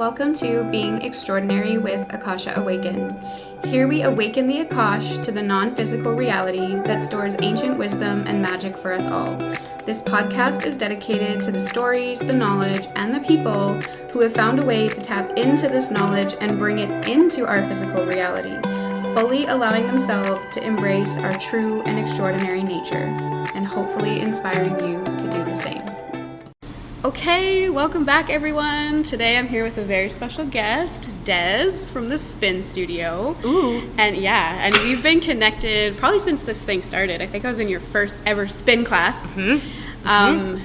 welcome to Being Extraordinary with Akasha Awaken. Here we awaken the Akash to the non-physical reality that stores ancient wisdom and magic for us all. This podcast is dedicated to the stories, the knowledge, and the people who have found a way to tap into this knowledge and bring it into our physical reality, fully allowing themselves to embrace our true and extraordinary nature, and hopefully inspiring you to do the same. Okay, welcome back everyone. Today I'm here with a very special guest, Dez from the Spin Studio. Ooh. And we've been connected probably since this thing started. I think I was in your first ever spin class. And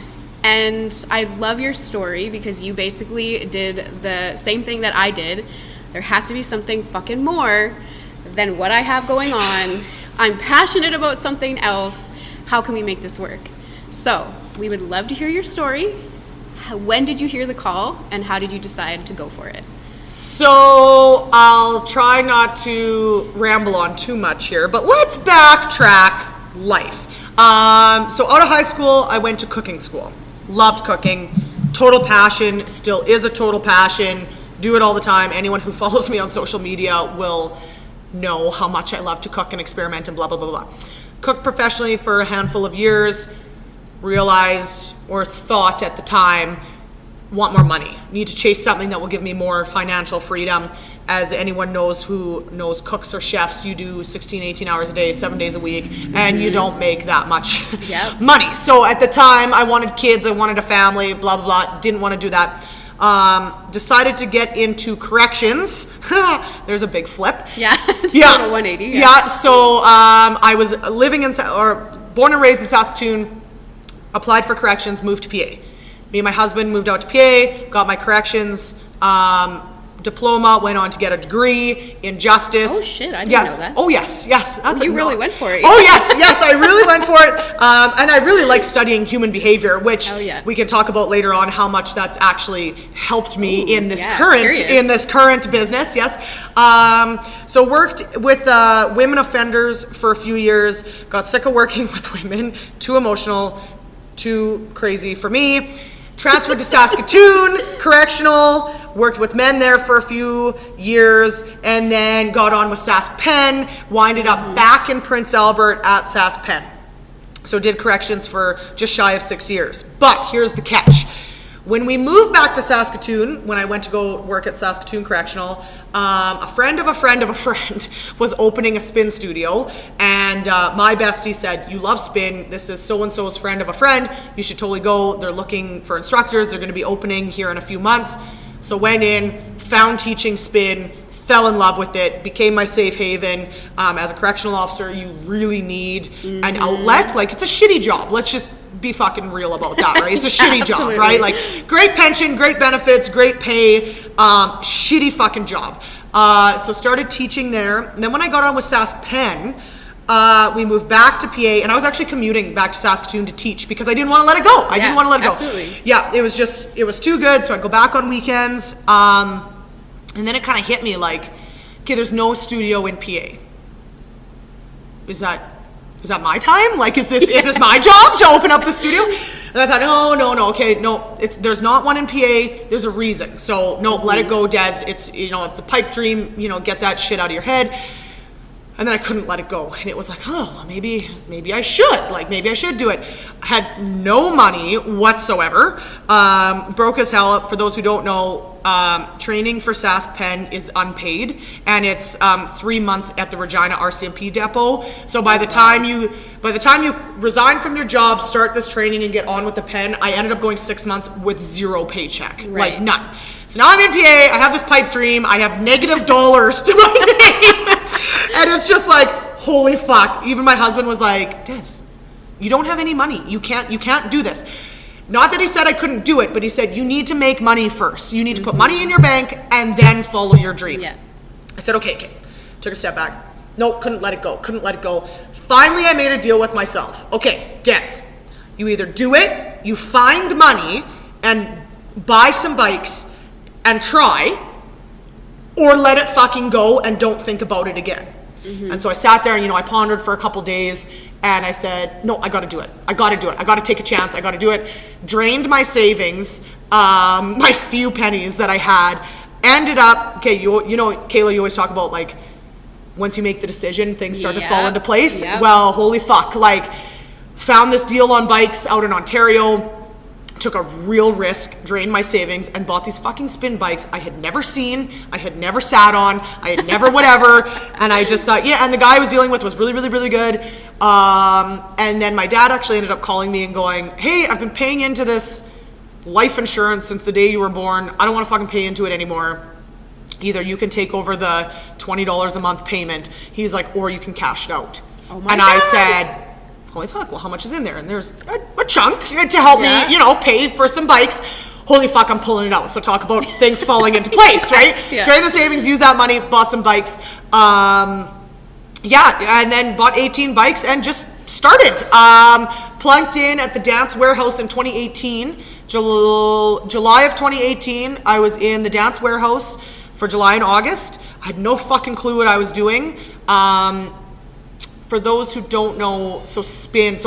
I love your story because you basically did the same thing that I did. There has to be something fucking more than what I have going on. I'm passionate about something else. How can we make this work? So we would love to hear your story. When did you hear the call, and how did you decide to go for it? So I'll try not to ramble on too much here, but let's backtrack life. So out of high school, I went to cooking school. Loved cooking, total passion, still is a total passion. Do it all the time. Anyone who follows me on social media will know how much I love to cook and experiment and blah, blah, blah, blah. Cooked professionally for a handful of years. Realized or thought at the time, want more money, need to chase something that will give me more financial freedom. As anyone knows who knows cooks or chefs, you do 16, 18 hours a day, 7 days a week, and you don't make that much money. So at the time, I wanted kids, I wanted a family, blah, blah, blah, didn't want to do that. Decided to get into corrections. There's a big flip. It's total 180. So I was born and raised in Saskatoon. Applied for corrections, moved to PA. Me and my husband moved out to PA, got my corrections diploma, went on to get a degree in justice. Oh shit, I didn't know that. Oh yes. You really went for it. Oh yes, I really went for it. And I really like studying human behavior, which we can talk about later on how much that's actually helped me in this current business. Yes. So worked with women offenders for a few years, got sick of working with women, too emotional, too crazy for me. Transferred to Saskatoon Correctional, worked with men there for a few years, and then got on with Sask Pen, winded up back in Prince Albert at Sask Pen. So did corrections for just shy of 6 years. But here's the catch. When we moved back to Saskatoon, when I went to go work at Saskatoon Correctional, a friend of a friend of a friend was opening a spin studio, and my bestie said, "You love spin, this is so-and-so's friend of a friend, you should totally go, they're looking for instructors, they're gonna be opening here in a few months." So went in, found teaching spin, fell in love with it, became my safe haven. As a correctional officer, you really need an outlet. Like, it's a shitty job, let's just be fucking real about that, right? It's a shitty job, right? Like, great pension, great benefits, great pay, shitty fucking job. So started teaching there. And then when I got on with Sask Pen, we moved back to PA, and I was actually commuting back to Saskatoon to teach because I didn't want to let it go. I didn't want to let it go. Absolutely. Yeah, it was too good, so I'd go back on weekends. And then it kind of hit me like, okay, there's no studio in PA. Is that my time? Like, is this my job to open up the studio? And I thought, no, there's not one in PA. There's a reason. So no, let it go, Des. It's a pipe dream. Get that shit out of your head. And then I couldn't let it go, and it was like, oh, maybe I should. Like, maybe I should do it. I had no money whatsoever. Broke as hell. For those who don't know, training for Sask Pen is unpaid, and it's 3 months at the Regina RCMP depot. So by the time you resign from your job, start this training, and get on with the pen, I ended up going 6 months with zero paycheck, like none. So now I'm in PA. I have this pipe dream. I have negative dollars to my name. And it's just like, holy fuck. Even my husband was like, Des, you don't have any money. You can't do this. Not that he said I couldn't do it, but he said, you need to make money first. You need to put money in your bank and then follow your dream. Yeah. I said, okay. Took a step back. Nope, couldn't let it go. Finally, I made a deal with myself. Okay, Des, you either do it, you find money and buy some bikes and try, or let it fucking go and don't think about it again. And so I sat there and, I pondered for a couple days, and I said, no, I got to do it. I got to take a chance. I got to do it. Drained my savings, my few pennies that I had, Ended up, okay, you know, Kayla, you always talk about like, once you make the decision, things start to fall into place. Yep. Well, holy fuck, like, found this deal on bikes out in Ontario, took a real risk, drained my savings, and bought these fucking spin bikes I had never seen, I had never sat on, I had never whatever, and I just thought, yeah, and the guy I was dealing with was really, really, really good. And then my dad actually ended up calling me and going, hey, I've been paying into this life insurance since the day you were born. I don't want to fucking pay into it anymore. Either you can take over the $20 a month payment, he's like, or you can cash it out. Oh my and God. I said, holy fuck, well, how much is in there? And there's a chunk to help me, you know, pay for some bikes. Holy fuck, I'm pulling it out. So talk about things falling into place, right? Yeah. Drain the savings, use that money, bought some bikes. And then bought 18 bikes and just started. Plunked in at the Dance Warehouse in 2018. July of 2018, I was in the Dance Warehouse for July and August. I had no fucking clue what I was doing. For those who don't know, so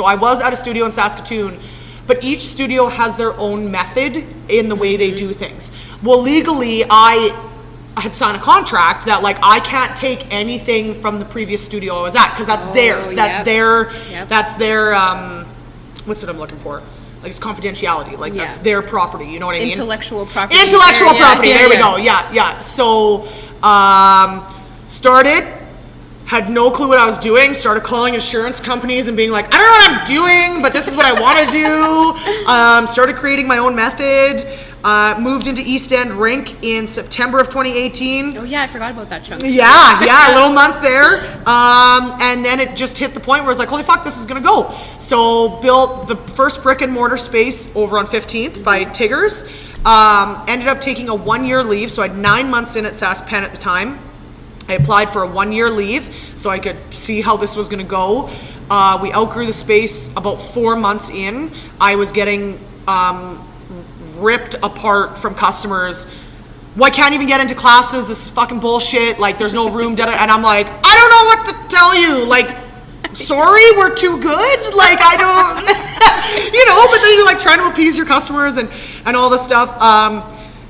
I was at a studio in Saskatoon, but each studio has their own method in the way they do things. Well, legally, I had signed a contract that like I can't take anything from the previous studio I was at because that's theirs. That's their what's what I'm looking for? Like it's confidentiality. Like that's their property. You know what I mean? Intellectual property. Intellectual property. There we go. Yeah. So started. Had no clue what I was doing, started calling insurance companies and being like, I don't know what I'm doing, but this is what I want to do. Started creating my own method. Moved into East End Rink in September of 2018. Oh yeah, I forgot about that chunk. Yeah, a little month there. And then it just hit the point where it's like, holy fuck, this is going to go. So built the first brick and mortar space over on 15th by Tigger's. Ended up taking a 1-year leave, so I had 9 months in at SaskPen at the time. I applied for a 1-year leave so I could see how this was going to go. We outgrew the space about 4 months in. I was getting ripped apart from customers. Well, I can't even get into classes. This is fucking bullshit. Like, there's no room. And I'm like, I don't know what to tell you. Like, sorry, we're too good. Like, I don't, but then you're like trying to appease your customers and all this stuff.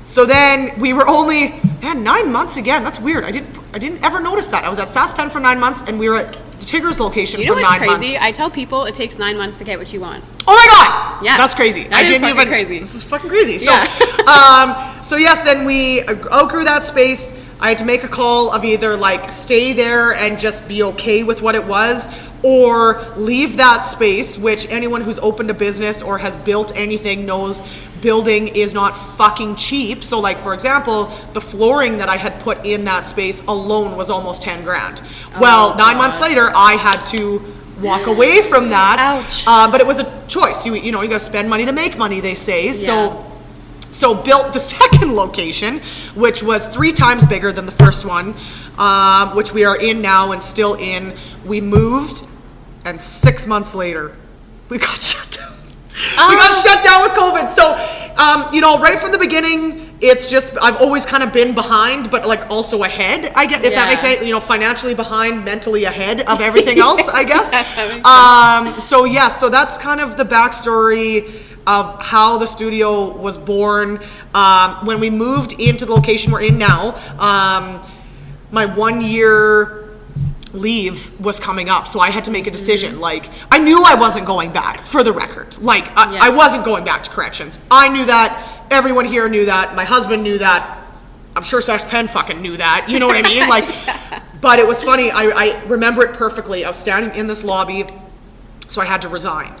So then we were only, 9 months again. That's weird. I didn't ever notice that. I was at SaskPen for 9 months and we were at the Tigger's location for 9 months. You know what's crazy? I tell people it takes 9 months to get what you want. Oh my God! Yeah. That's crazy. That is fucking crazy. This is fucking crazy. So yes, then we outgrew that space. I had to make a call of either like stay there and just be okay with what it was, or leave that space, which anyone who's opened a business or has built anything knows building is not fucking cheap. So like, for example, the flooring that I had put in that space alone was almost 10 grand. Well, 9 months later, I had to walk away from that. Ouch. But it was a choice. You gotta spend money to make money, they say. Yeah. So built the second location, which was 3 times bigger than the first one, which we are in now and still in. We moved, and 6 months later, we got shut down. We got shut down with COVID. So, right from the beginning, it's just, I've always kind of been behind, but like also ahead, I get, if that makes sense, financially behind, mentally ahead of everything else, I guess. So that's kind of the backstory of how the studio was born. When we moved into the location we're in now, my 1-year leave was coming up, so I had to make a decision. Like, I knew I wasn't going back, for the record. Like, I wasn't going back to corrections. I knew that. Everyone here knew that. My husband knew that. I'm sure SaskPen fucking knew that. You know what I mean? Like, but it was funny. I remember it perfectly. I was standing in this lobby, so I had to resign.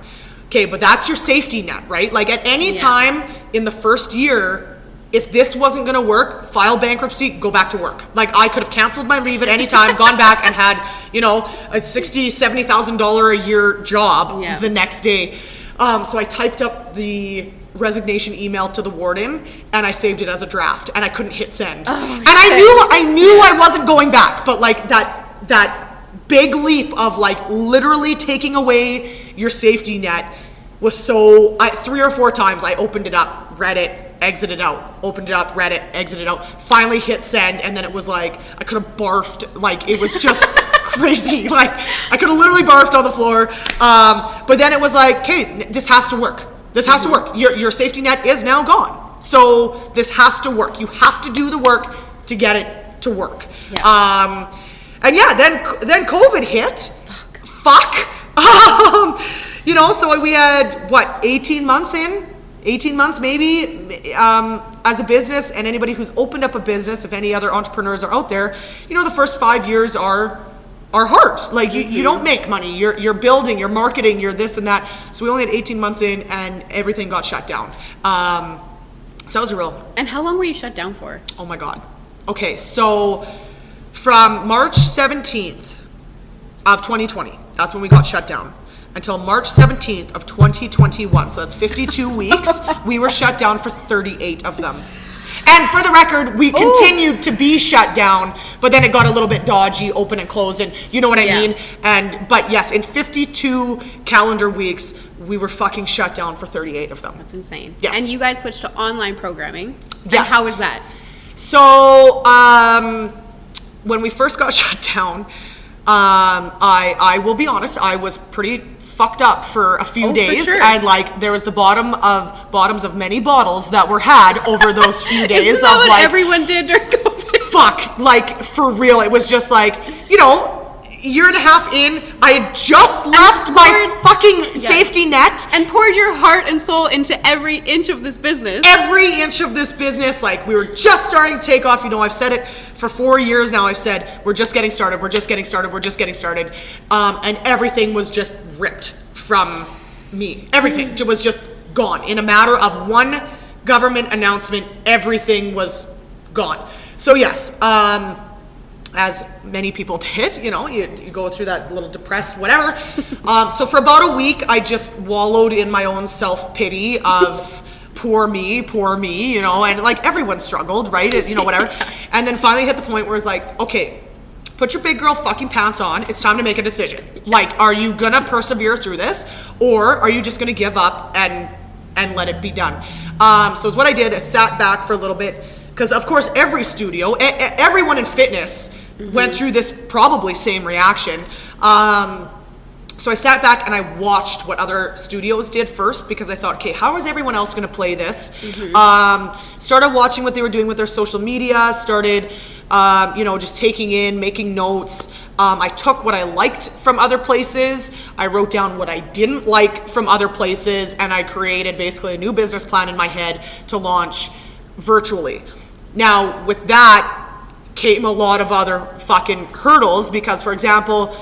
Okay, but that's your safety net, right? Like, at any time in the first year, if this wasn't going to work, file bankruptcy, go back to work. Like, I could have canceled my leave at any time, gone back and had, a $60,000, $70,000 a year job the next day. So I typed up the resignation email to the warden and I saved it as a draft and I couldn't hit send. And I knew I wasn't going back, but like that big leap of like literally taking away your safety net was so, 3 or 4 times I opened it up, read it, exited out, opened it up, read it, exited out, finally hit send, and then it was like, I could have barfed, like, it was just crazy, like, I could have literally barfed on the floor, but then it was like, okay, this has to work, this has to work, your safety net is now gone, So this has to work. You have to do the work to get it to work. Yeah. And yeah, then COVID hit. Fuck. You know, so we had, 18 months maybe, as a business, and anybody who's opened up a business, if any other entrepreneurs are out there, you know, the first 5 years are hard. Like you don't make money. You're building, you're marketing, you're this and that. So we only had 18 months in and everything got shut down. So that was real. And how long were you shut down for? Oh my God. Okay, so from March 17th of 2020, that's when we got shut down, until March 17th of 2021. So that's 52 weeks. We were shut down for 38 of them. And for the record, we continued to be shut down, but then it got a little bit dodgy, open and closed, and you know what I mean? But yes, in 52 calendar weeks, we were fucking shut down for 38 of them. That's insane. Yes. And you guys switched to online programming. Yes. And how was that? So, when we first got shut down, I will be honest, I was pretty fucked up for a few days. For sure. And like there was the bottoms of many bottles that were had over those few days. Isn't that what like everyone did during COVID? Fuck, like for real. It was just like, you know, year and a half in, I had just left my fucking safety net. And poured your heart and soul into every inch of this business. Every inch of this business, like we were just starting to take off. You know, I've said it for 4 years now. I've said, we're just getting started, we're just getting started, we're just getting started. And everything was just ripped from me. Everything was just gone. In a matter of one government announcement, everything was gone. So yes, as many people did, you know, you go through that little depressed whatever. So for about a week, I just wallowed in my own self-pity of poor me, you know, and like everyone struggled, right? You know, whatever. And then finally hit the point where it's like, okay, put your big girl fucking pants on. It's time to make a decision. Like, are you gonna persevere through this, or are you just gonna give up and let it be done? So it's what I did. I sat back for a little bit, because of course every studio, everyone in fitness went through this probably same reaction. So I sat back and I watched what other studios did first, because I thought, okay, how is everyone else going to play this? Started watching what they were doing with their social media, started, you know, just taking in, making notes. I took what I liked from other places. I wrote down what I didn't like from other places, and I created basically a new business plan in my head to launch virtually. Now, with that came a lot of other fucking hurdles, because, for example,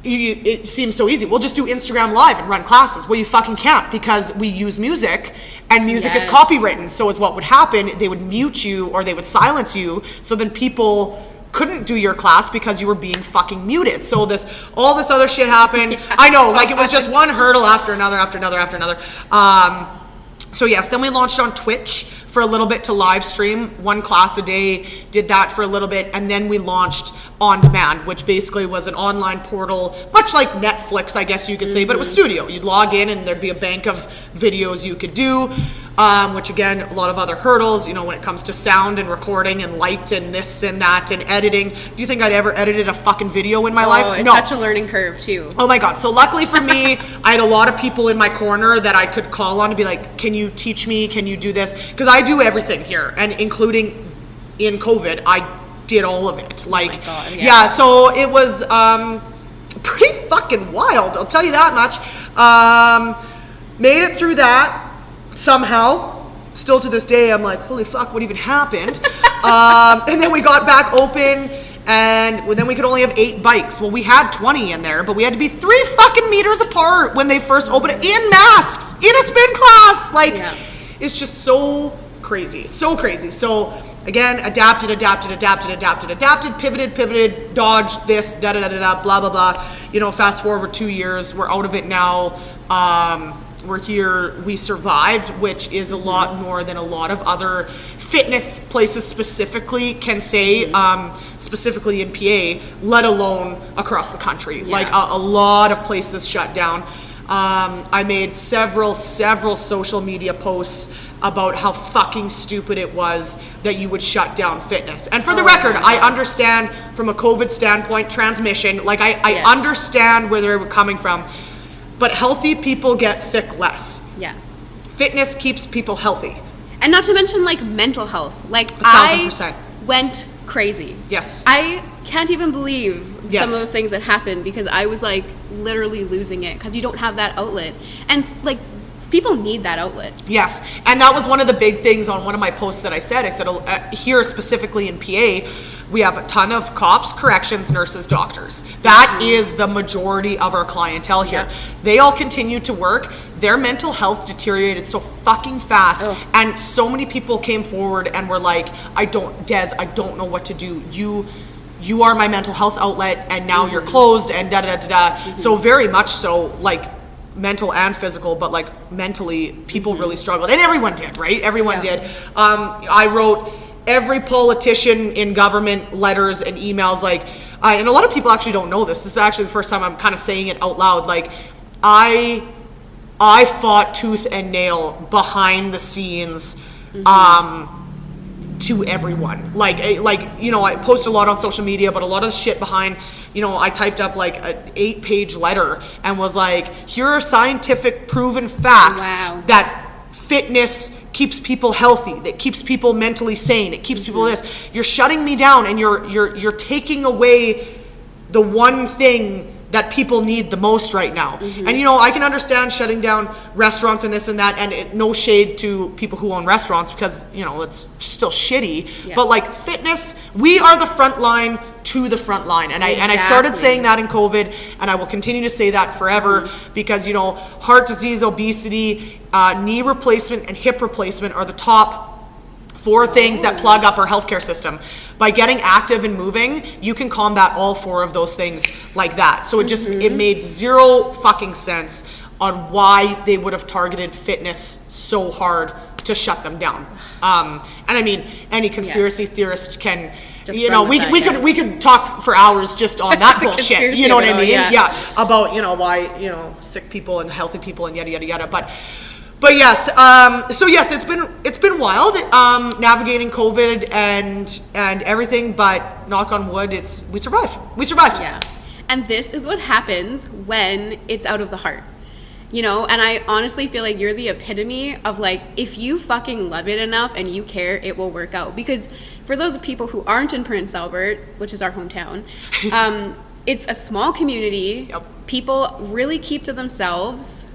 it seems so easy. We'll just do Instagram Live and run classes. Well, you fucking can't, because we use music, and music is copywritten. So is what would happen, they would mute you or they would silence you, so then people couldn't do your class because you were being fucking muted. So all this other shit happened. I know, like it was just one hurdle after another. So yes, then we launched on Twitch for a little bit to live stream 1 class a day, did that for a little bit, and then we launched On Demand, which basically was an online portal, much like Netflix, I guess you could say, but it was studio. You'd log in and there'd be a bank of videos you could do, which again, a lot of other hurdles, you know, when it comes to sound and recording and light and this and that and editing. Do you think I'd ever edited a fucking video in my life? It's no. Such a learning curve too. Oh my God. So luckily for me, I had a lot of people in my corner that I could call on to be like, can you teach me? Can you do this? Because I do everything here, and including in COVID, I did all of it. Like, oh my God, yeah, so it was pretty fucking wild, I'll tell you that much. Made it through that somehow. Still to this day, I'm like, holy fuck, what even happened? And then we got back open, and then we could only have 8 bikes. Well, we had 20 in there, but we had to be 3 fucking meters apart when they first opened it, in masks, in a spin class. Like, it's just so crazy, so crazy. So again, adapted, pivoted, dodged this, blah, blah, blah. You know, fast forward 2 years, we're out of it now. We're here, we survived, which is a lot more than a lot of other fitness places specifically can say, specifically in PA, let alone across the country. Yeah. Like a lot of places shut down. I made several social media posts about how fucking stupid it was that you would shut down fitness. And for the record, I understand from a COVID standpoint, transmission, like I understand where they were coming from, but healthy people get sick less. Yeah. Fitness keeps people healthy. And not to mention, like, mental health. Like, 1,000%. I went crazy. Yes. I can't even believe Yes. some of the things that happened because I was, like, literally losing it because you don't have that outlet. And, like, people need that outlet. Yes. And that was one of the big things on one of my posts that I said, here specifically in PA, we have a ton of cops, corrections, nurses, doctors. That is the majority of our clientele here. Yeah. They all continue to work. Their mental health deteriorated so fucking fast. Oh. And so many people came forward and were like, Dez, I don't know what to do. You are my mental health outlet, and now you're closed, and da-da-da-da-da. So very much so, like, mental and physical, but like mentally, people really struggled. And everyone did, right? Everyone did. I wrote every politician in government letters and emails, like, and a lot of people actually don't know this. This is actually the first time I'm kind of saying it out loud. Like, I fought tooth and nail behind the scenes, to everyone. Like, you know, I post a lot on social media, but a lot of the shit behind, you know, I typed up like an 8-page letter and was like, here are scientific proven facts that fitness keeps people healthy, that keeps people mentally sane, it keeps people this. You're shutting me down, and you're taking away the one thing that people need the most right now. And, you know, I can understand shutting down restaurants and this and that, and no shade to people who own restaurants because, you know, it's still shitty. But like fitness, we are the front line to the front line. And I started saying that in COVID, and I will continue to say that forever because, you know, heart disease, obesity, knee replacement, and hip replacement are the top 4 things that plug up our healthcare system. By getting active and moving, you can combat all 4 of those things like that. So it made zero fucking sense on why they would have targeted fitness so hard to shut them down. And I mean, any conspiracy theorist can, just, you know, we could talk for hours just on that bullshit. You know what I mean? About, you know, why, you know, sick people and healthy people and yada yada yada. But yes, so yes, it's been wild navigating COVID and everything. But knock on wood, we survived. Yeah, and this is what happens when it's out of the heart, you know. And I honestly feel like you're the epitome of like, if you fucking love it enough and you care, it will work out. Because for those people who aren't in Prince Albert, which is our hometown, it's a small community. Yep. People really keep to themselves.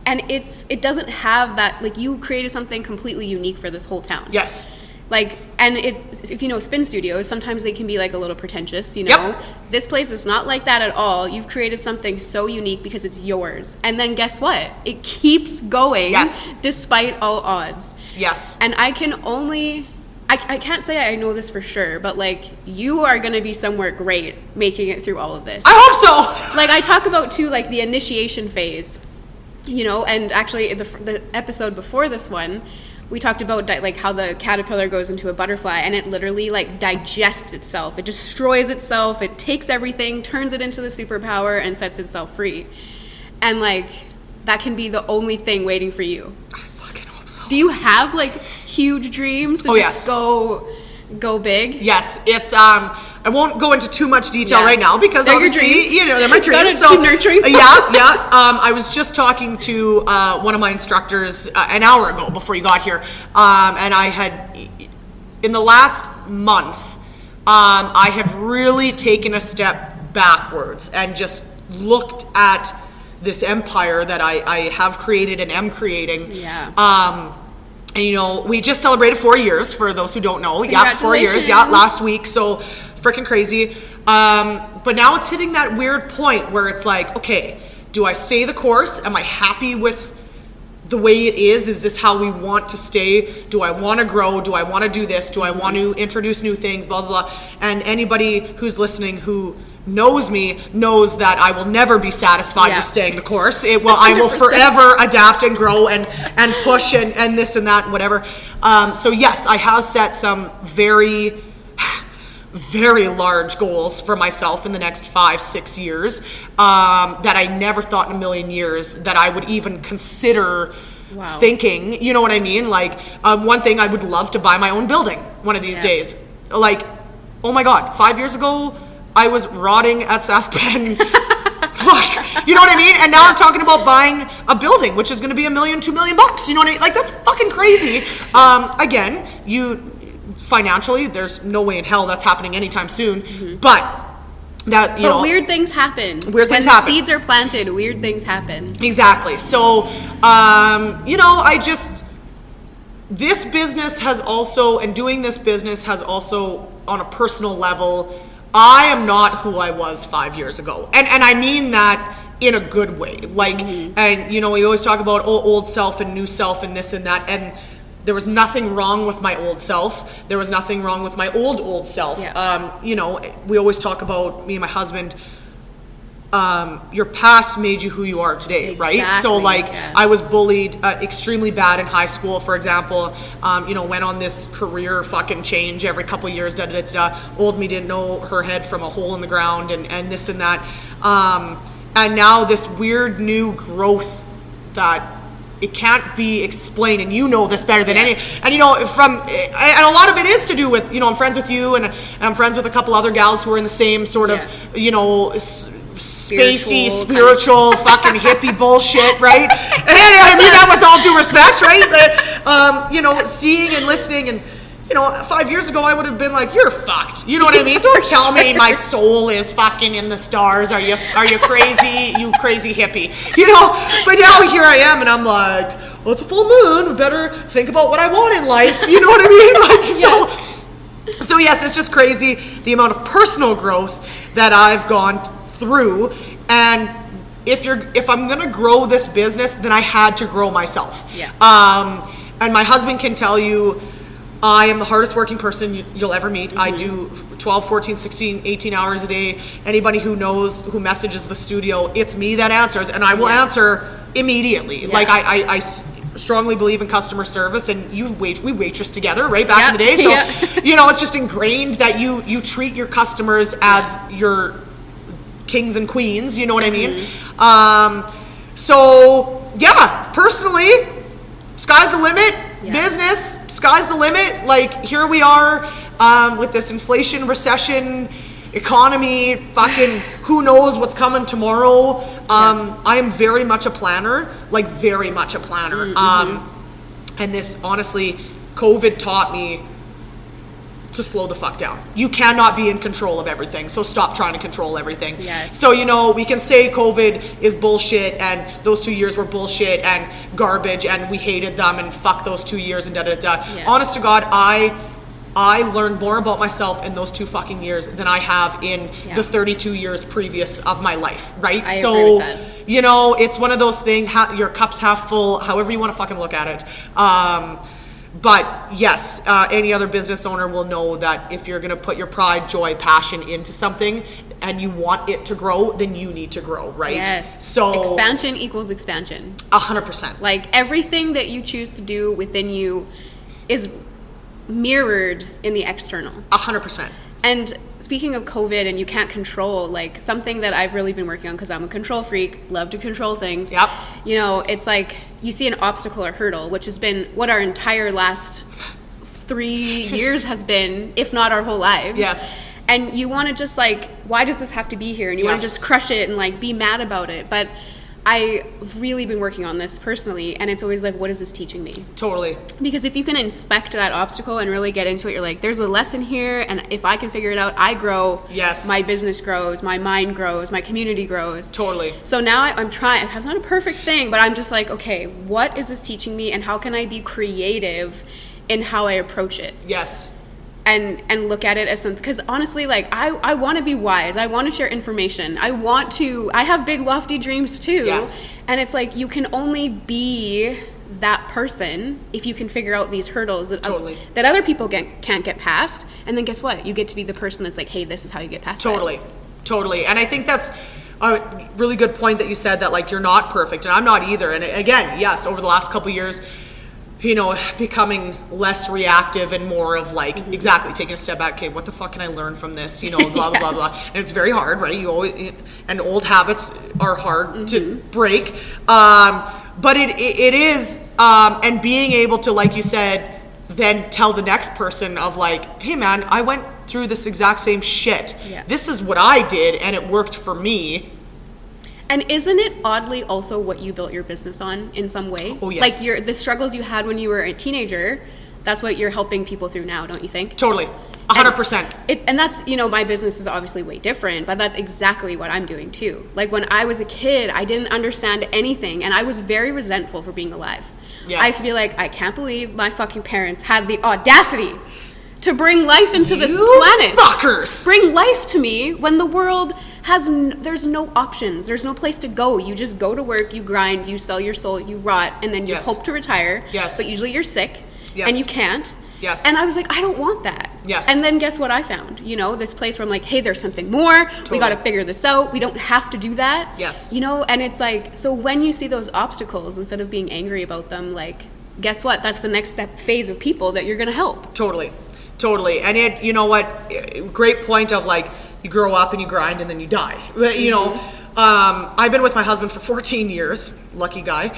And it doesn't have that, like, you created something completely unique for this whole town. Yes. Like, and if you know spin studios, sometimes they can be like a little pretentious, you know? Yep. This place is not like that at all. You've created something so unique because it's yours. And then guess what? It keeps going despite all odds. Yes. And I can't say I know this for sure, but like, you are going to be somewhere great making it through all of this. I hope so. Like, I talk about too, like the initiation phase. You know, and actually the episode before this one, we talked about like how the caterpillar goes into a butterfly and it literally like digests itself. It destroys itself. It takes everything, turns it into the superpower, and sets itself free. And like, that can be the only thing waiting for you. I fucking hope so. Do you have like huge dreams to just go big? Yes, it's I won't go into too much detail right now because they're obviously, you know, they're my dreams. So keep nurturing. I was just talking to one of my instructors an hour ago before you got here, and I had, in the last month, I have really taken a step backwards and just looked at this empire that I have created and am creating. Yeah. And, you know, we just celebrated 4 years, for those who don't know. Yeah, 4 years. Yeah, last week. So freaking crazy. But now it's hitting that weird point where it's like, okay, do I stay the course? Am I happy with the way it is? Is this how we want to stay? Do I want to grow? Do I want to do this? Do I want to introduce new things? Blah, blah, blah. And anybody who's listening who knows me knows that I will never be satisfied with staying the course. I will forever adapt and grow and push and this and that and whatever. So yes, I have set some very, very large goals for myself in the next 5-6 years that I never thought in a million years that I would even consider thinking. You know what I mean? Like, one thing, I would love to buy my own building one of these days. Like, oh my God, 5 years ago, I was rotting at Saskpen fuck? You know what I mean? And now I'm talking about buying a building, which is going to be $1 million, $2 million. You know what I mean? Like, that's fucking crazy. Again, financially, there's no way in hell that's happening anytime soon. But that, you know, weird things happen. Weird things happen. When seeds are planted, weird things happen. Exactly. So, you know, this business has also, and doing this business has also, on a personal level, I am not who I was 5 years ago. And I mean that in a good way. Like, and, you know, we always talk about old self and new self and this and that. And there was nothing wrong with my old self. There was nothing wrong with my old self. Yeah. You know, we always talk about, me and my husband, your past made you who you are today, right? So like, I was bullied extremely bad in high school, for example. You know, went on this career fucking change every couple of years, Old me didn't know her head from a hole in the ground, and this and that. And now this weird new growth that it can't be explained, and you know this better than any. And you know, and a lot of it is to do with, you know, I'm friends with you, and I'm friends with a couple other gals who are in the same sort of, you know, spacey, spiritual, fucking hippie bullshit, right? And I mean that with all due respect, right? You know, seeing and listening, and you know, 5 years ago I would have been like, "You're fucked." You know what I mean? Don't tell me my soul is fucking in the stars. Are you crazy? You crazy hippie? You know? But now here I am, and I'm like, well, it's a full moon. We better think about what I want in life. You know what I mean? Like, so yes, it's just crazy the amount of personal growth that I've gone through. And if I'm gonna grow this business, then I had to grow myself. And my husband can tell you, I am the hardest working person you'll ever meet. I do 12, 14, 16, 18 hours a day. Anybody who knows, who messages the studio, it's me that answers, and I will answer immediately. Like, I strongly believe in customer service, and we waitress together, right, back in the day. So, you know, it's just ingrained that you treat your customers as your kings and queens, you know what I mean? So, yeah, personally, sky's the limit. Business, sky's the limit. Like, here we are with this inflation, recession, economy, fucking who knows what's coming tomorrow. I am very much a planner, like very much a planner. And this, honestly, COVID taught me to slow the fuck down. You cannot be in control of everything, so stop trying to control everything. So, you know, we can say COVID is bullshit, and those 2 years were bullshit and garbage, and we hated them, and fuck those 2 years, and Honest to God, I learned more about myself in those 2 fucking years than I have in the 32 years previous of my life, right? I agree with that. You know, it's one of those things, your cup's half full, however you want to fucking look at it. But yes, any other business owner will know that if you're going to put your pride, joy, passion into something and you want it to grow, then you need to grow, right? Yes. So expansion equals expansion. 100%. Like, everything that you choose to do within you is mirrored in the external. 100%. And speaking of COVID and you can't control, like, something that I've really been working on, because I'm a control freak, love to control things. You know, it's like you see an obstacle or hurdle, which has been what our entire last 3 years has been, if not our whole lives. And you want to just, like, why does this have to be here? And you want to just crush it and, like, be mad about it. But I've really been working on this personally, and it's always like, what is this teaching me? Totally. Because if you can inspect that obstacle and really get into it, you're like, there's a lesson here, and if I can figure it out, I grow. My business grows, my mind grows, my community grows. Totally. So now I'm trying, it's not a perfect thing, but I'm just like, okay, what is this teaching me, and how can I be creative in how I approach it? And look at it as something, because honestly, like, I want to be wise. I want to share information. I have big lofty dreams too. And it's like, you can only be that person if you can figure out these hurdles that other people can't get past. And then guess what? You get to be the person that's like, hey, this is how you get past it. Totally. And I think that's a really good point that you said, that, like, you're not perfect, and I'm not either. And again, yes, over the last couple of years, you know, becoming less reactive and more of, like, taking a step back. Okay, what the fuck can I learn from this? You know, blah, blah, blah, blah. And it's very hard, right? You always, and old habits are hard to break. But it is, and being able to, like you said, then tell the next person of, like, hey man, I went through this exact same shit. This is what I did, and it worked for me. And isn't it oddly also what you built your business on in some way? Oh, yes. Like the struggles you had when you were a teenager, that's what you're helping people through now, don't you think? Totally. 100%. And that's, you know, my business is obviously way different, but that's exactly what I'm doing too. Like when I was a kid, I didn't understand anything and I was very resentful for being alive. Yes. I used to be like, I can't believe my fucking parents had the audacity to bring life into this planet. Fuckers! Bring life to me when the world has, there's no options. There's no place to go. You just go to work, you grind, you sell your soul, you rot, and then you hope to retire. Yes. But usually you're sick and you can't. Yes. And I was like, I don't want that. Yes. And then guess what I found? You know, this place where I'm like, hey, there's something more. Totally. We got to figure this out. We don't have to do that. Yes. You know, and it's like, so when you see those obstacles, instead of being angry about them, like, guess what? That's the next phase of people that you're going to help. Totally. And it, you know what? Great point of like, you grow up and you grind and then you die. You know, I've been with my husband for 14 years. Lucky guy.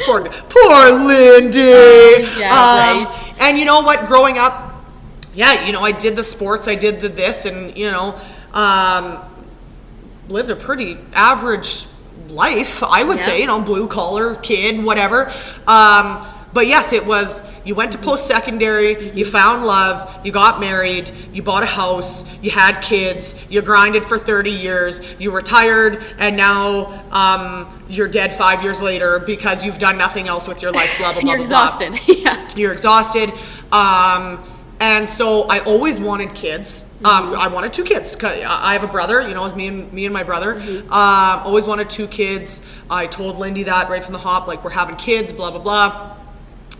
Poor Lindy. Right. And you know what? Growing up, you know, I did the sports, I did this, and, you know, lived a pretty average life, I would say, you know, blue collar kid, whatever. But yes, it was, you went to post-secondary, you found love, you got married, you bought a house, you had kids, you grinded for 30 years, you retired, and now you're dead 5 years later because you've done nothing else with your life, blah, blah, blah, You're blah, exhausted. Yeah. You're exhausted. And so I always wanted kids. I wanted 2 kids. I have a brother, you know, it was me and my brother. Always wanted 2 kids. I told Lindy that right from the hop, like, we're having kids, blah, blah, blah.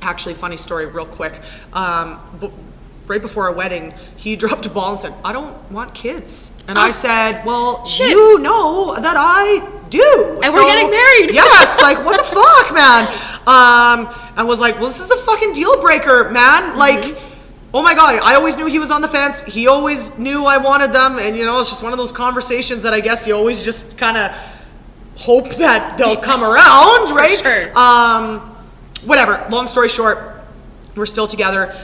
Actually, funny story real quick. Right before our wedding, he dropped a ball and said, I don't want kids. And I said, well, you know that I do. And we're getting married. Yes, like, what the fuck, man? And was like, well, this is a fucking deal breaker, man. Like, oh my God, I always knew he was on the fence. He always knew I wanted them. And, you know, it's just one of those conversations that I guess you always just kind of hope that they'll come around, right? For sure. Whatever, long story short, we're still together.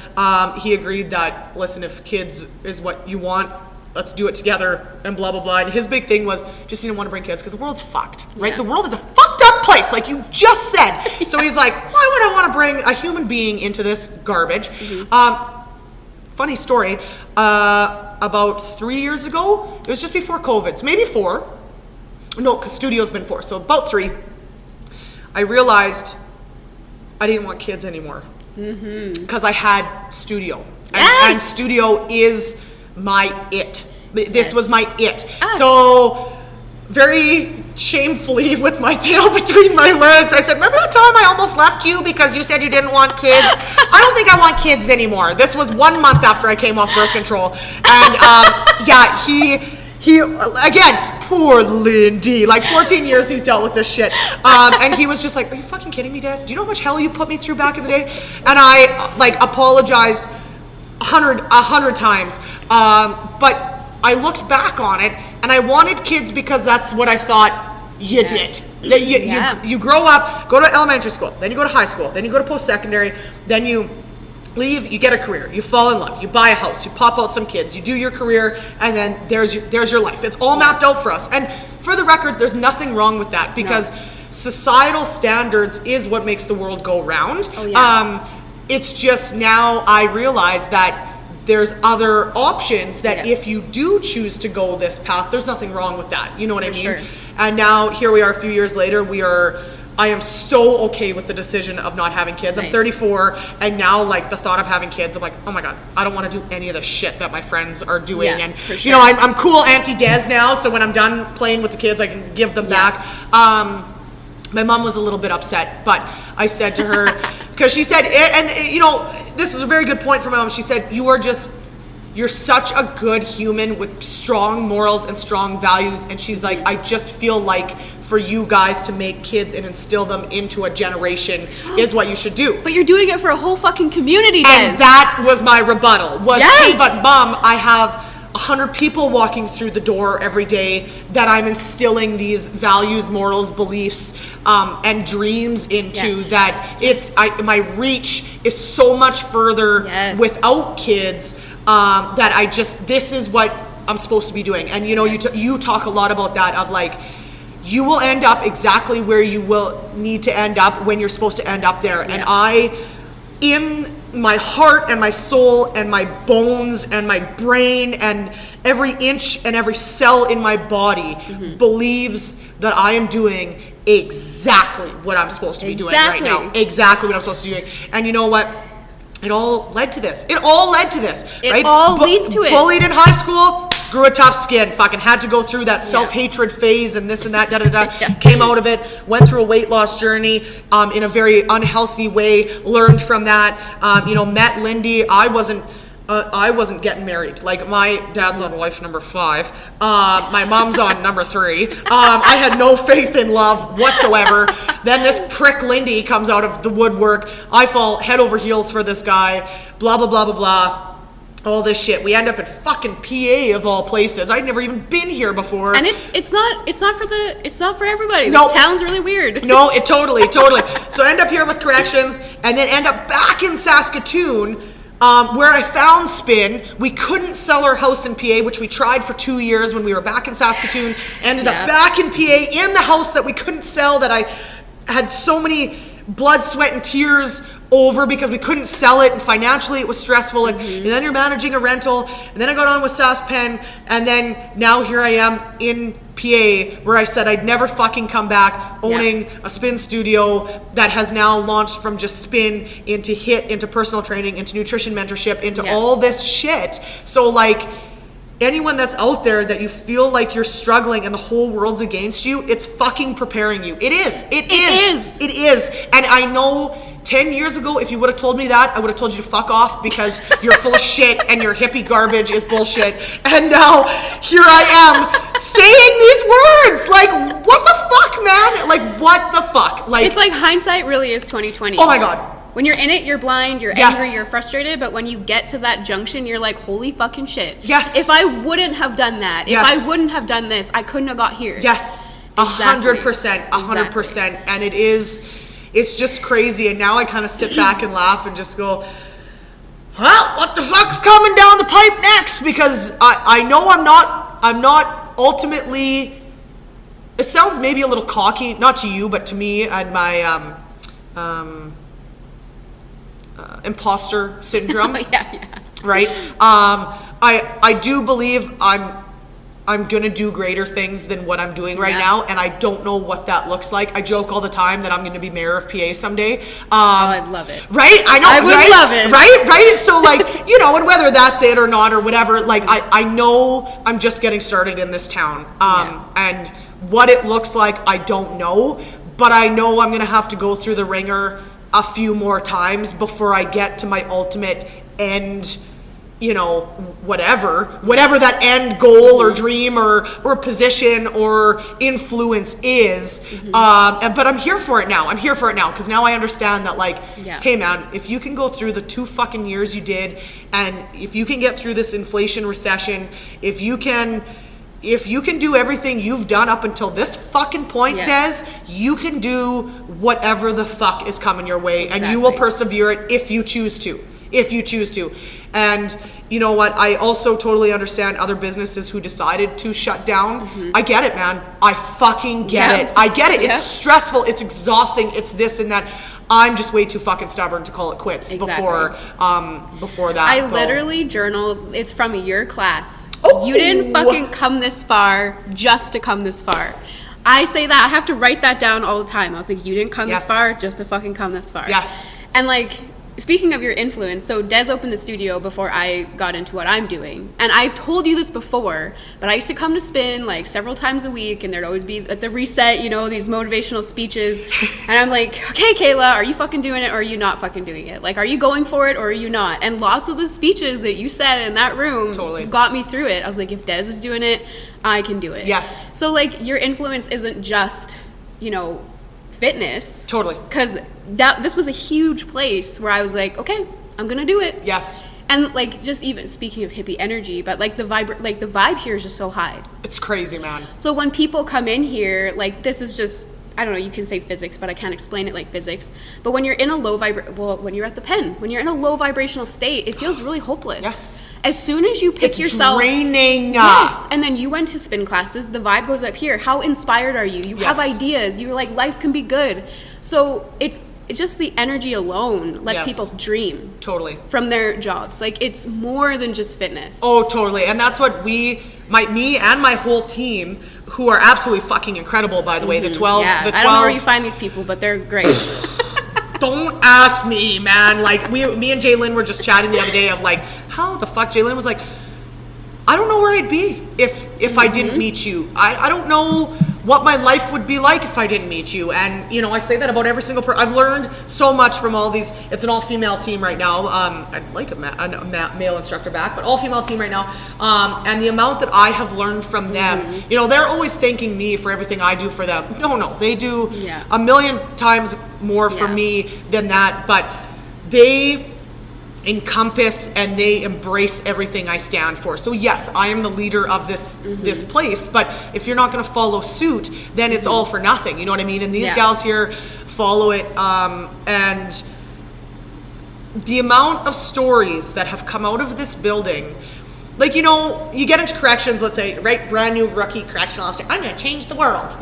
He agreed that, listen, if kids is what you want, let's do it together, and blah, blah, blah. And his big thing was, just didn't want to bring kids because the world's fucked, right? The world is a fucked up place, like you just said. So he's like, why would I want to bring a human being into this garbage? Funny story, about 3 years ago, it was just before COVID, so maybe 4. No, because studio's been 4, so about 3. I realized I didn't want kids anymore because I had studio, and studio is my it. This was my it. So very shamefully, with my tail between my legs, I said, remember that time I almost left you because you said you didn't want kids? I don't think I want kids anymore. This was 1 month after I came off birth control, and he again, poor Lindy, like 14 years he's dealt with this shit. And he was just like, are you fucking kidding me, Dez? Do you know how much hell you put me through back in the day? And I like apologized 100 times. But I looked back on it and I wanted kids because that's what I thought you did. You grow up, go to elementary school, then you go to high school, then you go to post-secondary, then you leave, you get a career, you fall in love, you buy a house, you pop out some kids, you do your career, and then there's your life. It's all mapped out for us. And for the record, there's nothing wrong with that because societal standards is what makes the world go round. It's just now I realize that there's other options that if you do choose to go this path, there's nothing wrong with that. You know what I mean? Sure. And now here we are a few years later, I am so okay with the decision of not having kids. Nice. I'm 34, and now like the thought of having kids, I'm like, oh my God, I don't want to do any of the shit that my friends are doing. And you know, I'm cool Auntie Dez now, so when I'm done playing with the kids, I can give them back. My mom was a little bit upset, but I said to her, because she said, and you know, this is a very good point for my mom. She said, you're such a good human with strong morals and strong values. And she's like, I just feel like for you guys to make kids and instill them into a generation is what you should do. But you're doing it for a whole fucking community, Dez. And that was my rebuttal. Hey, but Mom, I have 100 people walking through the door every day that I'm instilling these values, morals, beliefs, and dreams into that my reach is so much further without kids. That this is what I'm supposed to be doing. And you know, you talk a lot about that of like, you will end up exactly where you will need to end up when you're supposed to end up there. And in my heart and my soul and my bones and my brain and every inch and every cell in my body believes that I am doing exactly what I'm supposed to be doing right now. Exactly what I'm supposed to be doing. And you know what? It all led to this. It all led to this. It all leads to it. Bullied in high school, grew a tough skin, fucking had to go through that self-hatred phase and this and that, came out of it, went through a weight loss journey in a very unhealthy way, learned from that, met Lindy. I wasn't getting married. Like, my dad's on wife number 5. My mom's on number 3. I had no faith in love whatsoever. Then this prick Lindy comes out of the woodwork. I fall head over heels for this guy. Blah, blah, blah, blah, blah. All this shit. We end up at fucking PA of all places. I'd never even been here before. And it's not for everybody. Nope. This town's really weird. No, it totally. So I end up here with corrections and then end up back in Saskatoon, where I found Spin. We couldn't sell our house in PA, which we tried for 2 years when we were back in Saskatoon. Ended up back in PA in the house that we couldn't sell, that I had so many blood, sweat, and tears over because we couldn't sell it, and financially it was stressful, and then you're managing a rental, and then I got on with SaskPen, and then now here I am in PA, where I said I'd never fucking come back, owning a spin studio that has now launched from just spin into HIIT, into personal training, into nutrition mentorship, into all this shit. So like, anyone that's out there that you feel like you're struggling and the whole world's against you, it's fucking preparing you. It is. And I know 10 years ago, if you would have told me that, I would have told you to fuck off because you're full of shit and your hippie garbage is bullshit. And now here I am saying these words. Like, what the fuck, man? Like, what the fuck? Like, it's like hindsight really is 2020. Oh my God. When you're in it, you're blind, you're angry, you're frustrated, but when you get to that junction, you're like, holy fucking shit. Yes. If I wouldn't have done that, if I wouldn't have done this, I couldn't have got here. Yes. 100%. 100%. And it's just crazy. And now I kind of sit back and laugh and just go, well, what the fuck's coming down the pipe next? Because I know I'm not ultimately, it sounds maybe a little cocky, not to you, but to me and my, imposter syndrome. Right? I do believe I'm gonna do greater things than what I'm doing right now, and I don't know what that looks like. I joke all the time that I'm gonna be mayor of PA someday. I'd love it. Right? I know. I would love it. Right? So like, and whether that's it or not or whatever, like I know I'm just getting started in this town. And what it looks like, I don't know, but I know I'm gonna have to go through the ringer a few more times before I get to my ultimate end, whatever that end goal or dream or position or influence is. But I'm here for it now. Because now I understand that, like, hey man, if you can go through the 2 fucking years you did, and if you can get through this inflation recession, if you can do everything you've done up until this fucking point, Des, you can do whatever the fuck is coming your way, and you will persevere it if you choose to. And you know what? I also totally understand other businesses who decided to shut down. I get it, man. I fucking get it. I get it. It's stressful. It's exhausting. It's this and that. I'm just way too fucking stubborn to call it quits before that. I literally journaled. It's from your class. Oh. You didn't fucking come this far just to come this far. I say that. I have to write that down all the time. I was like, you didn't come this far just to fucking come this far. Yes. And like, speaking of your influence, so Des opened the studio before I got into what I'm doing. And I've told you this before, but I used to come to spin like several times a week, and there'd always be at the reset, these motivational speeches. And I'm like, okay, Kayla, are you fucking doing it or are you not fucking doing it? Like, are you going for it or are you not? And lots of the speeches that you said in that room got me through it. I was like, if Des is doing it, I can do it. Yes. So like, your influence isn't just, fitness. Totally. Because this was a huge place where I was like, okay, I'm gonna do it. Yes. And like, just even speaking of hippie energy, but like the vibe here is just so high. It's crazy, man. So when people come in here, like, this is just, I don't know, you can say physics, but I can't explain it like physics. But when you're in a when you're at the pen, when you're in a low vibrational state, it feels really hopeless. Yes. As soon as you pick yourself... draining. Yes. And then you went to spin classes. The vibe goes up here. How inspired are you? You have ideas. You're like, life can be good. So it's just the energy alone lets people dream. Totally. From their jobs. Like, it's more than just fitness. Oh, totally. And that's what me and my whole team, who are absolutely fucking incredible, by the way, the 12... Yeah, the 12, I don't know where you find these people, but they're great. Don't ask me, man. Like, me and Jaylyn were just chatting the other day of like, how the fuck? Jaylyn was like, I don't know where I'd be if I didn't meet you. I don't know what my life would be like if I didn't meet you. And, you know, I say that about every single person. I've learned so much from all these. It's an all-female team right now. I'd like a male instructor back, but all-female team right now. And the amount that I have learned from them, you know, they're always thanking me for everything I do for them. No, they do a million times more for me than that. But they encompass and they embrace everything I stand for. So yes, I am the leader of this place, but if you're not going to follow suit, then it's all for nothing. You know what I mean? And these gals here follow it. And the amount of stories that have come out of this building, like, you know, you get into corrections, let's say, right, brand new rookie correctional officer, I'm going to change the world.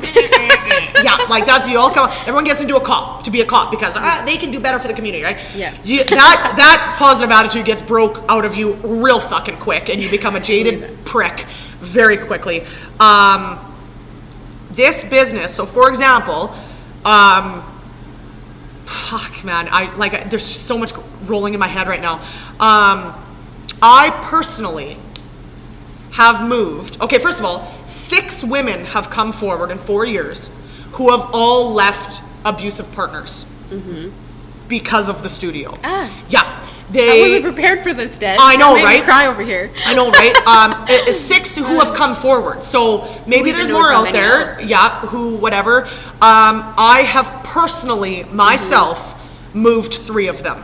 Yeah, like that's, you all come, everyone gets into to be a cop because they can do better for the community, right? Yeah. That positive attitude gets broke out of you real fucking quick and you become a jaded prick very quickly. This business, so for example, fuck man, there's so much rolling in my head right now. I personally have moved. Okay, first of all, 6 women have come forward in 4 years who have all left abusive partners because of the studio. Yeah. I wasn't prepared for this, Dez. I know, right? right? Cry over here. I know, right? 6 who have come forward. So maybe there's more out there. Else. Yeah, who, whatever. I have personally, myself, moved 3 of them.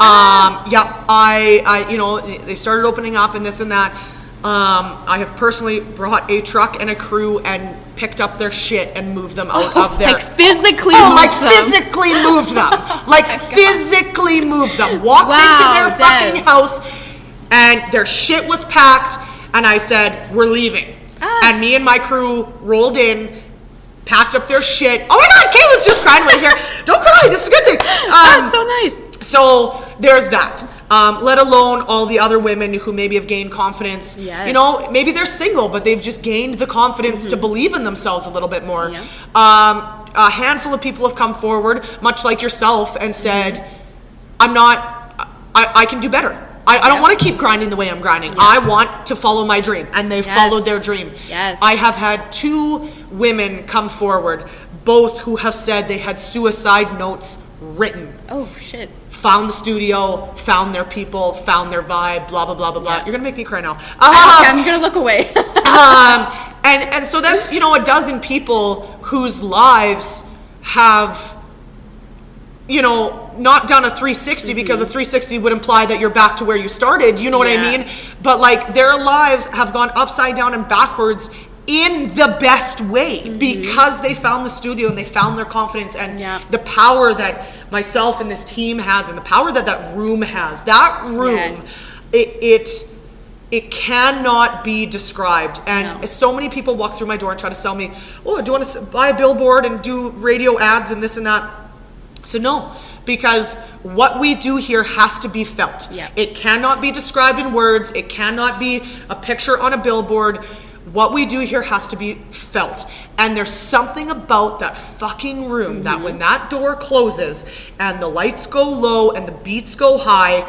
I you know, they started opening up and this and that. I have personally brought a truck and a crew and picked up their shit and moved them out of their... Like physically physically moved them. Like physically moved them. Walked into their fucking house and their shit was packed and I said, we're leaving. And me and my crew rolled in, packed up their shit. Oh my God, Kayla's just crying right here. Don't cry, this is a good thing. That's so nice. So there's that. Let alone all the other women who maybe have gained confidence. Yes. You know, maybe they're single, but they've just gained the confidence to believe in themselves a little bit more. Yeah. A handful of people have come forward, much like yourself, and said, I can do better. I don't want to keep grinding the way I'm grinding. I want to follow my dream. And they followed their dream. Yes. I have had 2 women come forward, both who have said they had suicide notes written. Oh, shit. Found the studio, found their people, found their vibe, blah, blah, blah, blah, blah. You're going to make me cry now. I'm going to look away. And so that's, you know, a dozen people whose lives have, you know, not done a 360 because a 360 would imply that you're back to where you started. You know what I mean? But like their lives have gone upside down and backwards in the best way because they found the studio and they found their confidence and the power that myself and this team has and the power that room has. That room, it cannot be described. And so many people walk through my door and try to sell me, oh, do you want to buy a billboard and do radio ads and this and that? So no, because what we do here has to be felt. It cannot be described in words. It cannot be a picture on a billboard. What we do here has to be felt. And there's something about that fucking room that when that door closes and the lights go low and the beats go high,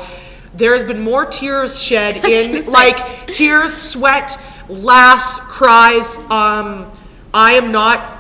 there's been more tears shed in, like tears, sweat, laughs, cries. I'm not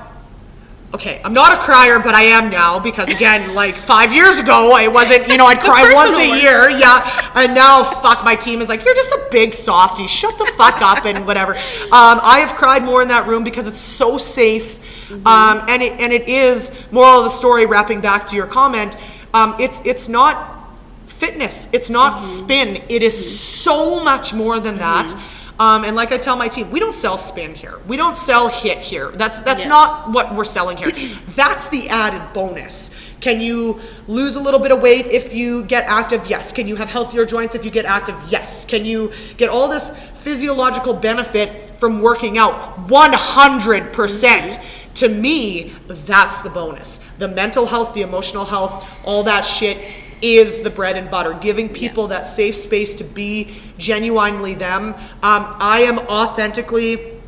a crier, but I am now because again, like 5 years ago, I wasn't, you know, I'd cry once a year. Yeah. And now, fuck, my team is like, you're just a big softie. Shut the fuck up and whatever. I have cried more in that room because it's so safe. And it is, moral of the story, wrapping back to your comment, it's not fitness. It's not spin. It is so much more than that. And like I tell my team, we don't sell spin here. We don't sell hit here. That's not what we're selling here. That's the added bonus. Can you lose a little bit of weight if you get active? Yes. Can you have healthier joints if you get active? Yes. Can you get all this physiological benefit from working out? 100%. To me, that's the bonus. The mental health, the emotional health, all that shit is the bread and butter. Giving people that safe space to be genuinely them. I am authentically,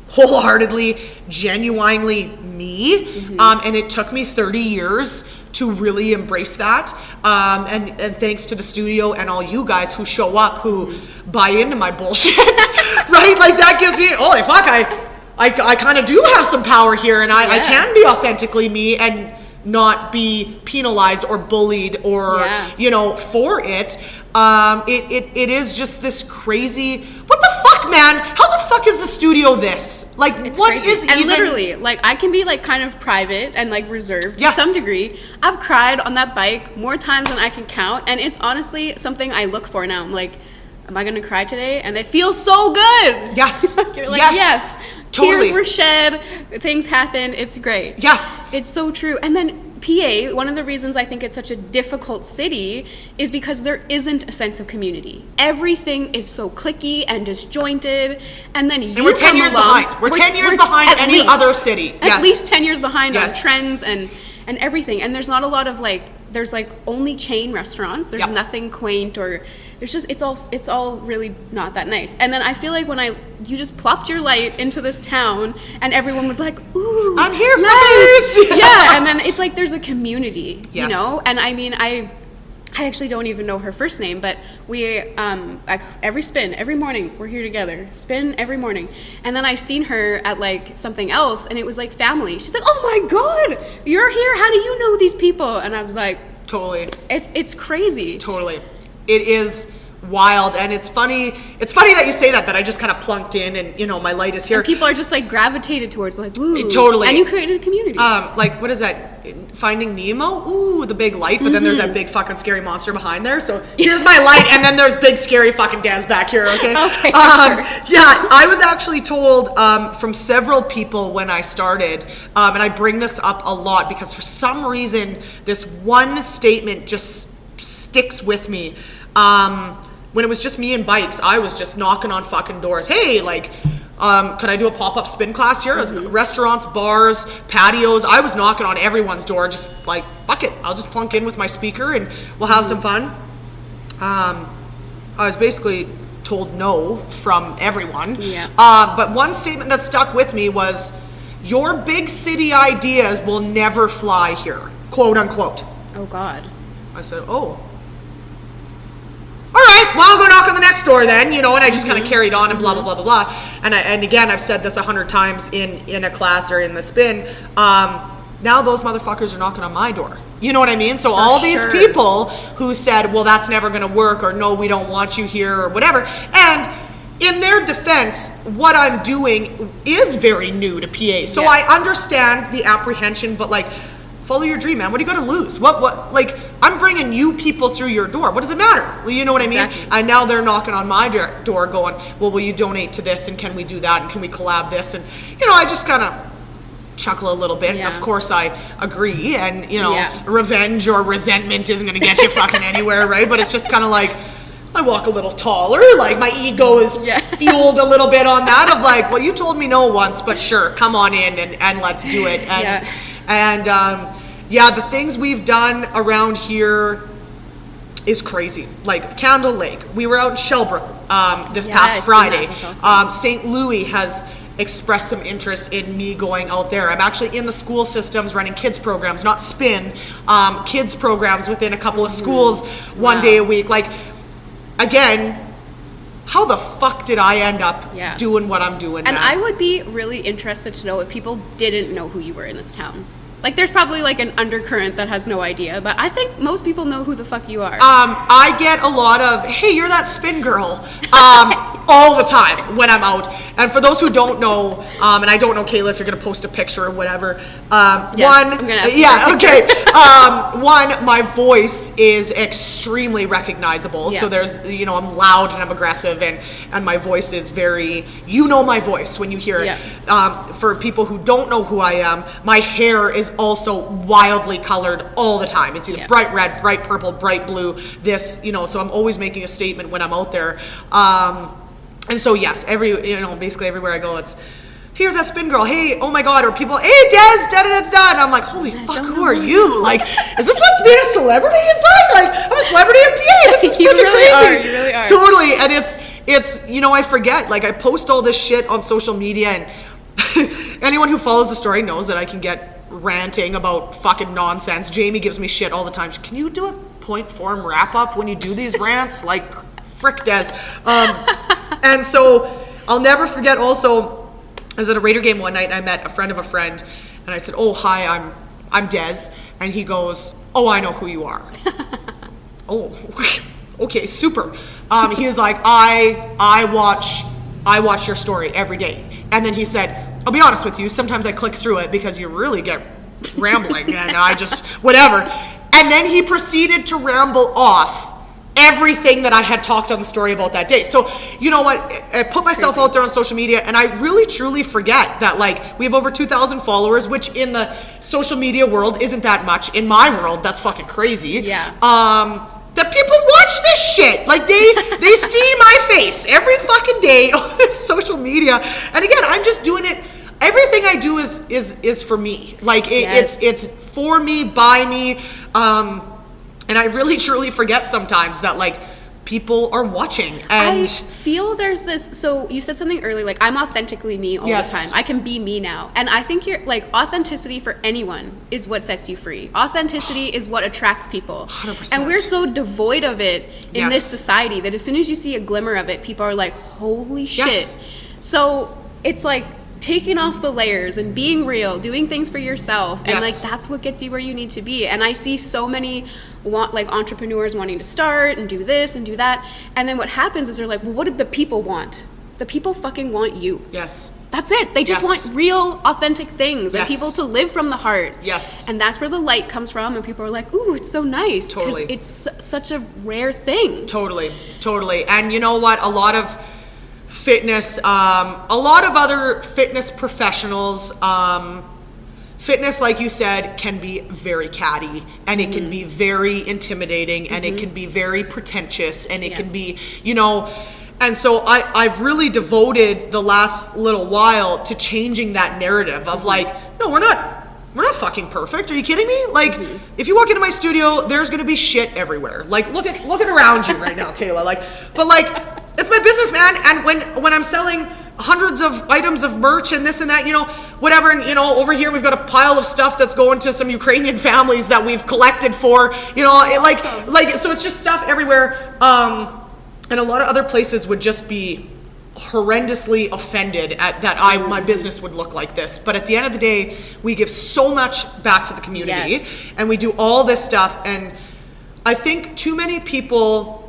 wholeheartedly, genuinely me. And it took me 30 years to really embrace that. And thanks to the studio and all you guys who show up, who buy into my bullshit, right? Like that gives me, holy fuck, I kind of do have some power here, and I can be authentically me and not be penalized or bullied or for it. It is just this crazy, what the fuck, man? How the fuck is the studio this? Like, it's what crazy. is and even... literally, like, I can be like kind of private and like reserved to some degree. I've cried on that bike more times than I can count, and it's honestly something I look for now. I'm like, am I gonna cry today? And it feels so good. Yes. You're like, yes. Totally. Tears were shed, things happened, it's great. Yes. It's so true. And then PA, one of the reasons I think it's such a difficult city is because there isn't a sense of community. Everything is so cliquey and disjointed, and then we're 10 years behind. We're 10 years behind any other city. At least 10 years behind on trends and everything. And there's not a lot of like, there's like only chain restaurants. There's nothing quaint, or there's just, it's all really not that nice. And then I feel like when you just plopped your light into this town and everyone was like, ooh, I'm here for nice. this. Yeah. And then it's like there's a community, you know? And I mean, I actually don't even know her first name, but we, like every spin, every morning, we're here together, spin every morning. And then I seen her at like something else, and it was like family. She's like, oh my God, you're here. How do you know these people? And I was like, totally. It's crazy. Totally. It is wild, and it's funny that you say that I just kind of plunked in, and you know, my light is here. And people are just like gravitated towards like, ooh. Totally. And you created a community. Like, what is that? Finding Nemo? Ooh, the big light, but then there's that big fucking scary monster behind there. So here's my light, and then there's big scary fucking Dez back here, okay? Okay, sure. Yeah, I was actually told from several people when I started, and I bring this up a lot because for some reason, this one statement just sticks with me. When it was just me and bikes, I was just knocking on fucking doors. Hey, like, could I do a pop-up spin class here? Restaurants, bars, patios. I was knocking on everyone's door, just like, fuck it. I'll just plunk in with my speaker and we'll have some fun. I was basically told no from everyone. Yeah. But one statement that stuck with me was, your big city ideas will never fly here, quote unquote. Oh, God. I said, oh. All right, well, I'll go knock on the next door then, you know, and I just kind of carried on and blah, blah, blah, blah, blah. And again, I've said this 100 times in a class or in the spin. Now those motherfuckers are knocking on my door. You know what I mean? So all these people who said, well, that's never going to work, or no, we don't want you here, or whatever. And in their defense, what I'm doing is very new to PA. So I understand the apprehension, but like, follow your dream, man. What do you got to lose? What, like, I'm bringing you people through your door. What does it matter? Well, you know what I mean? And now they're knocking on my door going, well, will you donate to this? And can we do that? And can we collab this? And, you know, I just kind of chuckle a little bit. And of course I agree. And, you know, revenge or resentment isn't going to get you fucking anywhere, right? But it's just kind of like, I walk a little taller. Like, my ego is fueled a little bit on that of like, well, you told me no once, but sure, come on in and let's do it. And, the things we've done around here is crazy. Like Candle Lake, we were out in Shellbrook this past Friday. Awesome. St. Louis has expressed some interest in me going out there. I'm actually in the school systems running kids programs, not spin, kids programs within a couple of schools one day a week. Like, again, how the fuck did I end up doing what I'm doing? And I would be really interested to know if people didn't know who you were in this town. Like, there's probably like an undercurrent that has no idea, but I think most people know who the fuck you are. I get a lot of, hey, you're that spin girl, all the time when I'm out. And for those who don't know, and I don't know, Kayla, if you're going to post a picture or whatever. Yes, I'm going to ask yeah, okay. One, my voice is extremely recognizable. Yeah. So there's, I'm loud and I'm aggressive, and my voice is very, my voice when you hear it. Yeah. For people who don't know who I am, my hair is also wildly colored all the time. It's either bright red, bright purple, bright blue, so I'm always making a statement when I'm out there. And so yes, basically everywhere I go, it's, here's that spin girl, hey, oh my god, or people, hey, Dez, da-da-da-da, and I'm like, holy fuck, who are you? Like, is this what being a celebrity is like? Like, I'm a celebrity in PA, this is freaking crazy. You really are. Totally, and it's, I forget, like, I post all this shit on social media, and anyone who follows the story knows that I can get ranting about fucking nonsense. Jamie gives me shit all the time. Can you do a point form wrap up when you do these rants? Like, frick, Dez. And so I'll never forget also, I was at a Raider game one night and I met a friend of a friend and I said, oh, hi, I'm Dez. And he goes, oh, I know who you are. Oh, okay, super. He is like, I watch your story every day. And then he said, I'll be honest with you, sometimes I click through it because you really get rambling and I just, whatever. And then he proceeded to ramble off everything that I had talked on the story about that day. So, you know what? I put myself out there on social media and I really truly forget that, like, we have over 2,000 followers, which in the social media world isn't that much. In my world, that's fucking crazy. Yeah. That people watch this shit. Like, they see my face every fucking day on this social media. And again, I'm just doing it. Everything I do is for me. Like, it's for me, by me. And I really truly forget sometimes that, like, people are watching. And I feel there's this, so you said something earlier, like, I'm authentically me all the time. I can be me now. And I think you're, like, authenticity for anyone is what sets you free. Authenticity is what attracts people. 100%. And we're so devoid of it in this society that as soon as you see a glimmer of it, people are like, holy shit. Yes. So it's like, taking off the layers and being real, doing things for yourself, and like that's what gets you where you need to be. And I see so many entrepreneurs wanting to start and do this and do that, and then what happens is they're like, well, what do the people want? The people fucking want you. Yes. That's it. They just want real, authentic things and people to live from the heart. Yes. And that's where the light comes from, and people are like, ooh, it's so nice. Totally. Because it's such a rare thing. Totally. And you know what? A lot of fitness, a lot of other fitness professionals, fitness, like you said, can be very catty, and it can be very intimidating, and it can be very pretentious, and it can be, and so I've really devoted the last little while to changing that narrative of like, no, we're not fucking perfect. Are you kidding me? Like, if you walk into my studio, there's gonna be shit everywhere. Like, look at around you right now, Kayla. Like, but like, it's my business, man. And when I'm selling hundreds of items of merch and this and that, whatever, and over here we've got a pile of stuff that's going to some Ukrainian families that we've collected for, so it's just stuff everywhere. And a lot of other places would just be horrendously offended at that my business would look like this. But at the end of the day, we give so much back to the community, and we do all this stuff. And I think too many people,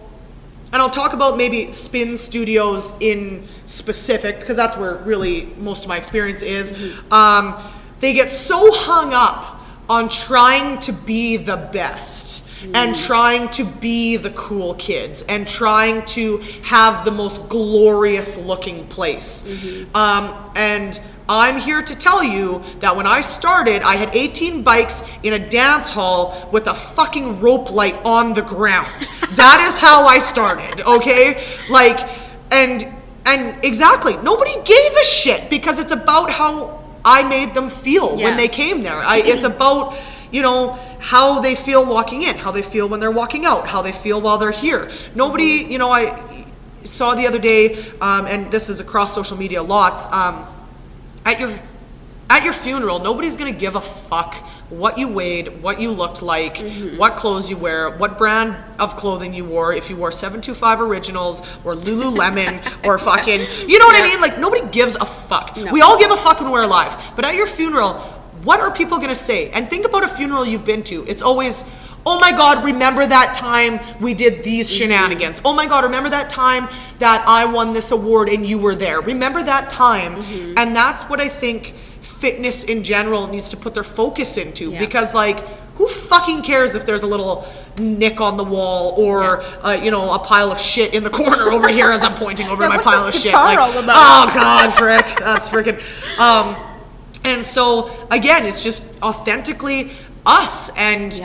and I'll talk about maybe spin studios in specific, because that's where really most of my experience is. They get so hung up on trying to be the best and trying to be the cool kids and trying to have the most glorious looking place. And I'm here to tell you that when I started, I had 18 bikes in a dance hall with a fucking rope light on the ground. That is how I started, okay? Like, and exactly, nobody gave a shit because it's about how I made them feel when they came there. It's about, how they feel walking in, how they feel when they're walking out, how they feel while they're here. Nobody, I saw the other day, and this is across social media lots, at your funeral, nobody's gonna give a fuck what you weighed, what you looked like, what clothes you wear, what brand of clothing you wore, if you wore 725 Originals or Lululemon or fucking, you know what I mean? Like, nobody gives a fuck. No. We all give a fuck when we're alive. But at your funeral, what are people gonna say? And think about a funeral you've been to. It's always, Oh my God, remember that time we did these shenanigans. Oh my God, remember that time that I won this award and you were there. Remember that time. And that's what I think fitness in general needs to put their focus into, because like, who fucking cares if there's a little nick on the wall or you know, a pile of shit in the corner over here as I'm pointing over my pile of shit. Like, oh God, frick, that's freaking. And so again, it's just authentically us, and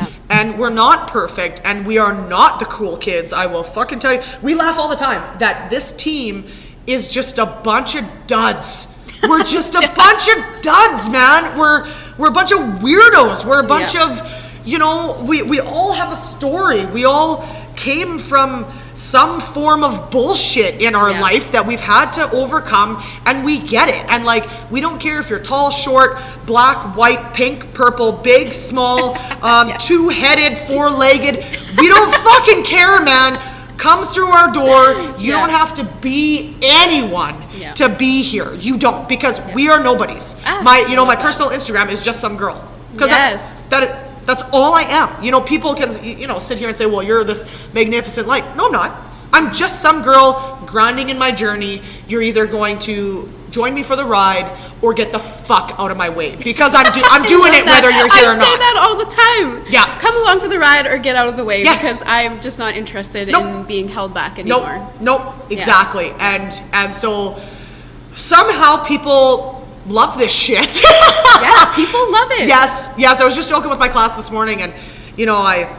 we're not perfect, and we are not the cool kids. I will fucking tell you, we laugh all the time that this team is just a bunch of duds. We're just a bunch of duds, man. We're a bunch of weirdos. We're a bunch of, you know, we all have a story. We all came from some form of bullshit in our life that we've had to overcome, and we get it. And like, we don't care if you're tall, short, black, white, pink, purple, big, small, two-headed, four-legged. We don't fucking care, man. Come through our door. You don't have to be anyone to be here. You don't, because we are nobodies. My personal Instagram is just some girl. Because that's all I am. You know, people can, you know, sit here and say, well, you're this magnificent light. No, I'm not. I'm just some girl grinding in my journey. You're either going to join me for the ride or get the fuck out of my way, because I'm doing it whether you're here or not. I say that all the time. Yeah. Come along for the ride or get out of the way, because I'm just not interested in being held back anymore. Nope. Exactly. And so somehow people love this shit. Yeah, people love it. Yes. I was just joking with my class this morning, and you know, I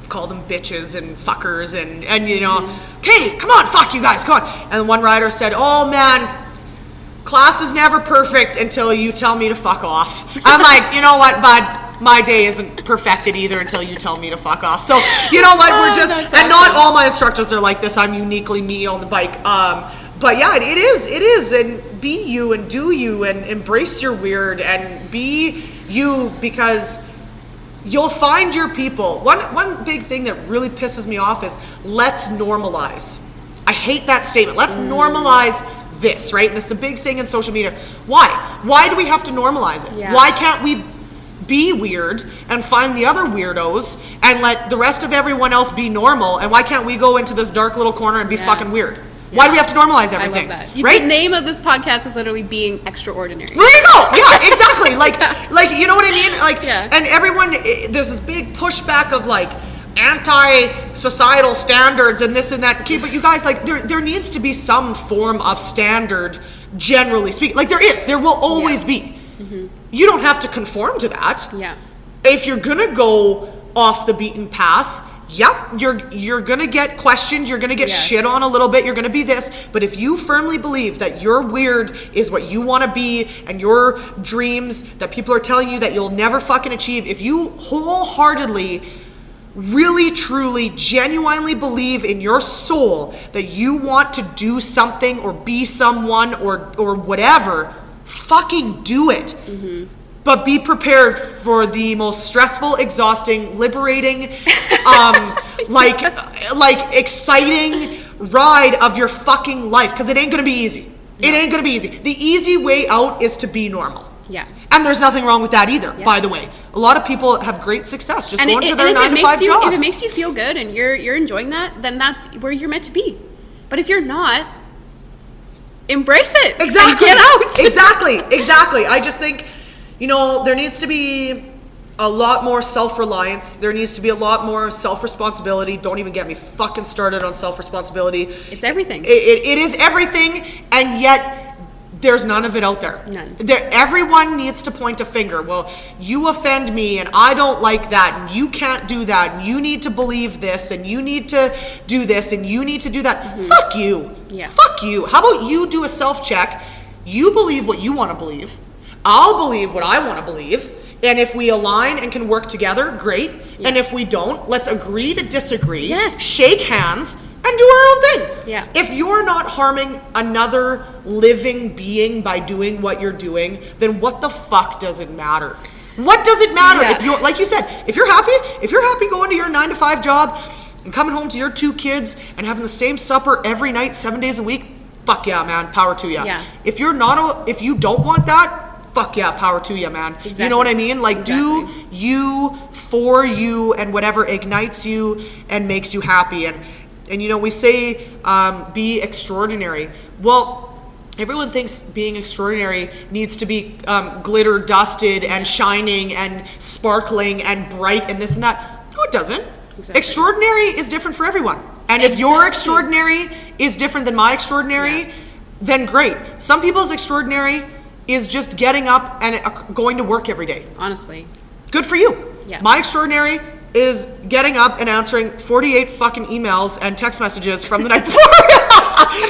call them bitches and fuckers and you know, okay, come on, fuck you guys, come on. And one writer said, oh man, class is never perfect until you tell me to fuck off. I'm like, you know what, bud? My day isn't perfected either until you tell me to fuck off. So, you know what, we're just, and not all my instructors are like this. I'm uniquely me on the bike. But yeah, it is, and be you and do you and embrace your weird and be you, because you'll find your people. One big thing that really pisses me off is let's normalize. I hate that statement. Let's normalize this, right? And this is a big thing in social media. Why do we have to normalize it? Why can't we be weird and find the other weirdos and let the rest of everyone else be normal? And why can't we go into this dark little corner and be fucking weird? Why do we have to normalize everything? I love that. Right? The name of this podcast is literally being extraordinary. There you go. Yeah, exactly. like you know what I mean? Like, and everyone, there's this big pushback of like anti-societal standards and this and that. Okay, but you guys, like, there needs to be some form of standard, generally speaking. Like there will always be. You don't have to conform to that. Yeah. If you're gonna go off the beaten path, you're gonna get questioned, you're gonna get shit on a little bit, you're gonna be this, but if you firmly believe that your weird is what you want to be and your dreams that people are telling you that you'll never fucking achieve, if you wholeheartedly, really, truly, genuinely believe in your soul that you want to do something or be someone or whatever, fucking do it. But be prepared for the most stressful, exhausting, liberating, like exciting ride of your fucking life. Because it ain't gonna be easy. It ain't gonna be easy. The easy way out is to be normal. Yeah. And there's nothing wrong with that either, by the way. A lot of people have great success just going to their 9-to-5 job. If it makes you feel good and you're enjoying that, then that's where you're meant to be. But if you're not, embrace it. Exactly. And get out. Exactly. I just think, you know, there needs to be a lot more self-reliance. There needs to be a lot more self-responsibility. Don't even get me fucking started on self-responsibility. It's everything. It is everything, and yet there's none of it out there. None. Everyone needs to point a finger. Well, you offend me, and I don't like that, and you can't do that, and you need to believe this, and you need to do this, and you need to do that. Fuck you. Yeah. Fuck you. How about you do a self-check? You believe what you want to believe. I'll believe what I want to believe. And if we align and can work together, great. Yeah. And if we don't, let's agree to disagree. Yes. Shake hands and do our own thing. Yeah. If you're not harming another living being by doing what you're doing, then what the fuck does it matter? What does it matter? If you're, like you said, if you're happy going to your 9-to-5 job and coming home to your 2 kids and having the same supper every night, 7 days a week, fuck yeah, man, power to you. Yeah. If you don't want that, fuck yeah, power to you, man. Exactly. You know what I mean? Like, do you for you and whatever ignites you and makes you happy. And you know, we say be extraordinary. Well, everyone thinks being extraordinary needs to be glitter dusted and shining and sparkling and bright and this and that. No, it doesn't. Exactly. Extraordinary is different for everyone. And if your extraordinary is different than my extraordinary, then great. Some people's extraordinary is just getting up and going to work every day. Honestly. Good for you. Yeah. My extraordinary is getting up and answering 48 fucking emails and text messages from the night before.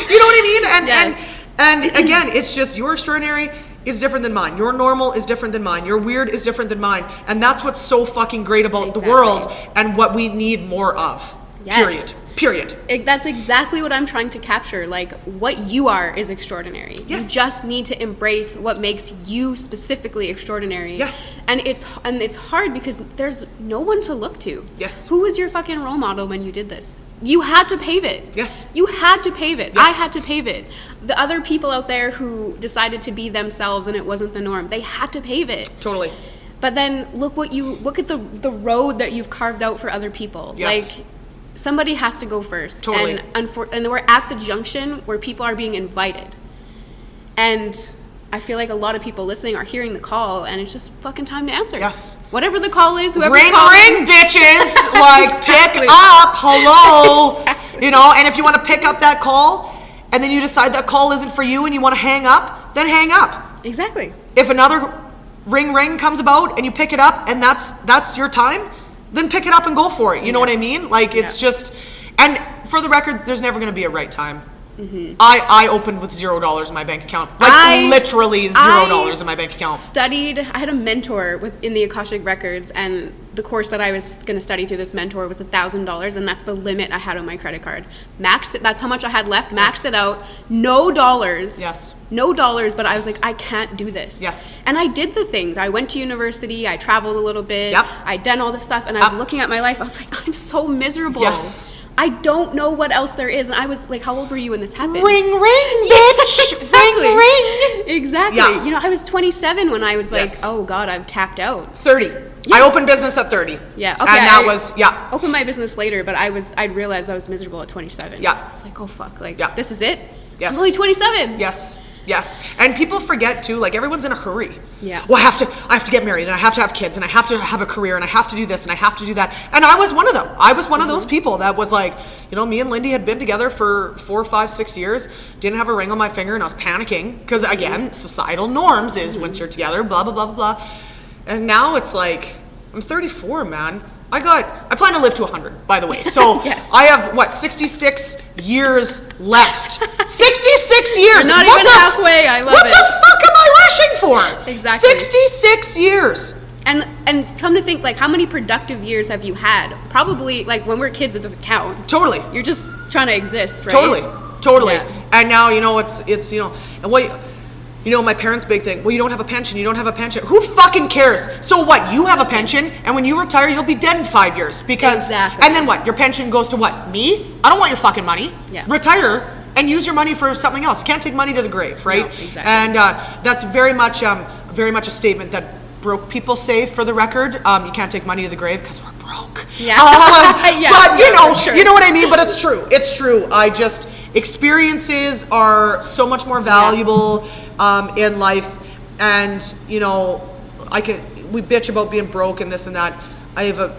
You know what I mean? And again, it's just your extraordinary is different than mine. Your normal is different than mine. Your weird is different than mine. And that's what's so fucking great about the world and what we need more of. Yes. Period. That's exactly what I'm trying to capture. Like, what you are is extraordinary. Yes. You just need to embrace what makes you specifically extraordinary. Yes. And it's hard because there's no one to look to. Yes. Who was your fucking role model when you did this? You had to pave it. Yes. You had to pave it. Yes. I had to pave it. The other people out there who decided to be themselves and it wasn't the norm, they had to pave it. Totally. But then look at the road that you've carved out for other people. Yes. Like, somebody has to go first. Totally. And we're at the junction where people are being invited. And I feel like a lot of people listening are hearing the call, and it's just fucking time to answer. Yes. Whatever the call is, whoever's ring, calling. ring, bitches. Like, Exactly. pick up. Hello. Exactly. You know, and if you want to pick up that call, and then you decide that call isn't for you and you want to hang up, then hang up. Exactly. If another ring comes about and you pick it up and that's your time, then pick it up and go for it. You know what I mean? Like, it's just, and for the record, there's never going to be a right time. Mm-hmm. I opened with $0 in my bank account. Like, literally $0 in my bank account. I had a mentor in the Akashic Records, and the course that I was going to study through this mentor was $1,000, and that's the limit I had on my credit card. That's how much I had left. Maxed it out. No dollars. Yes. No dollars, but I was like, I can't do this. Yes. And I did the things. I went to university. I traveled a little bit. Yep. I'd done all this stuff, and I was looking at my life. I was like, I'm so miserable. Yes. I don't know what else there is. And I was like, how old were you when this happened? Ring, bitch. Exactly. Ring. Exactly. Yeah. You know, I was 27 when I was like, oh God, I've tapped out. 30. Yeah. I opened business at 30. Yeah. Okay. And that was, opened my business later, but I'd realized I was miserable at 27. Yeah. It's like, oh fuck, like, this is it? Yes. I'm only 27. Yes. Yes. And people forget too, like, everyone's in a hurry. Yeah. Well, I have to get married, and I have to have kids, and I have to have a career, and I have to do this, and I have to do that. And I was one of them. I was one of those people that was like, you know, me and Lindy had been together for 4, 5, 6 years, didn't have a ring on my finger, and I was panicking because, again, societal norms is once you're together, blah, blah, blah, blah, blah. And now it's like, I'm 34, man. I plan to live to 100, by the way. So yes. I have, 66 years left. 66 years! You're not even halfway, I love it. What the fuck am I rushing for? Exactly. 66 years! And come to think, like, how many productive years have you had? Probably, like, when we're kids, it doesn't count. Totally. You're just trying to exist, right? Totally. Yeah. And now, you know, it's you know, and what... You know, my parents' big thing, well, you don't have a pension, Who fucking cares? So what, you have a pension, and when you retire, you'll be dead in 5 years, because, exactly. And then what, your pension goes to what, me? I don't want your fucking money. Yeah. Retire, and use your money for something else. You can't take money to the grave, right? No, exactly. And that's very much a statement that broke people say, for the record. You can't take money to the grave, because we're broke. Yeah. Yeah. But, you know, sure. You know what I mean? But it's true. It's true. Experiences are so much more valuable in life, and you know, we bitch about being broke and this and that. I have a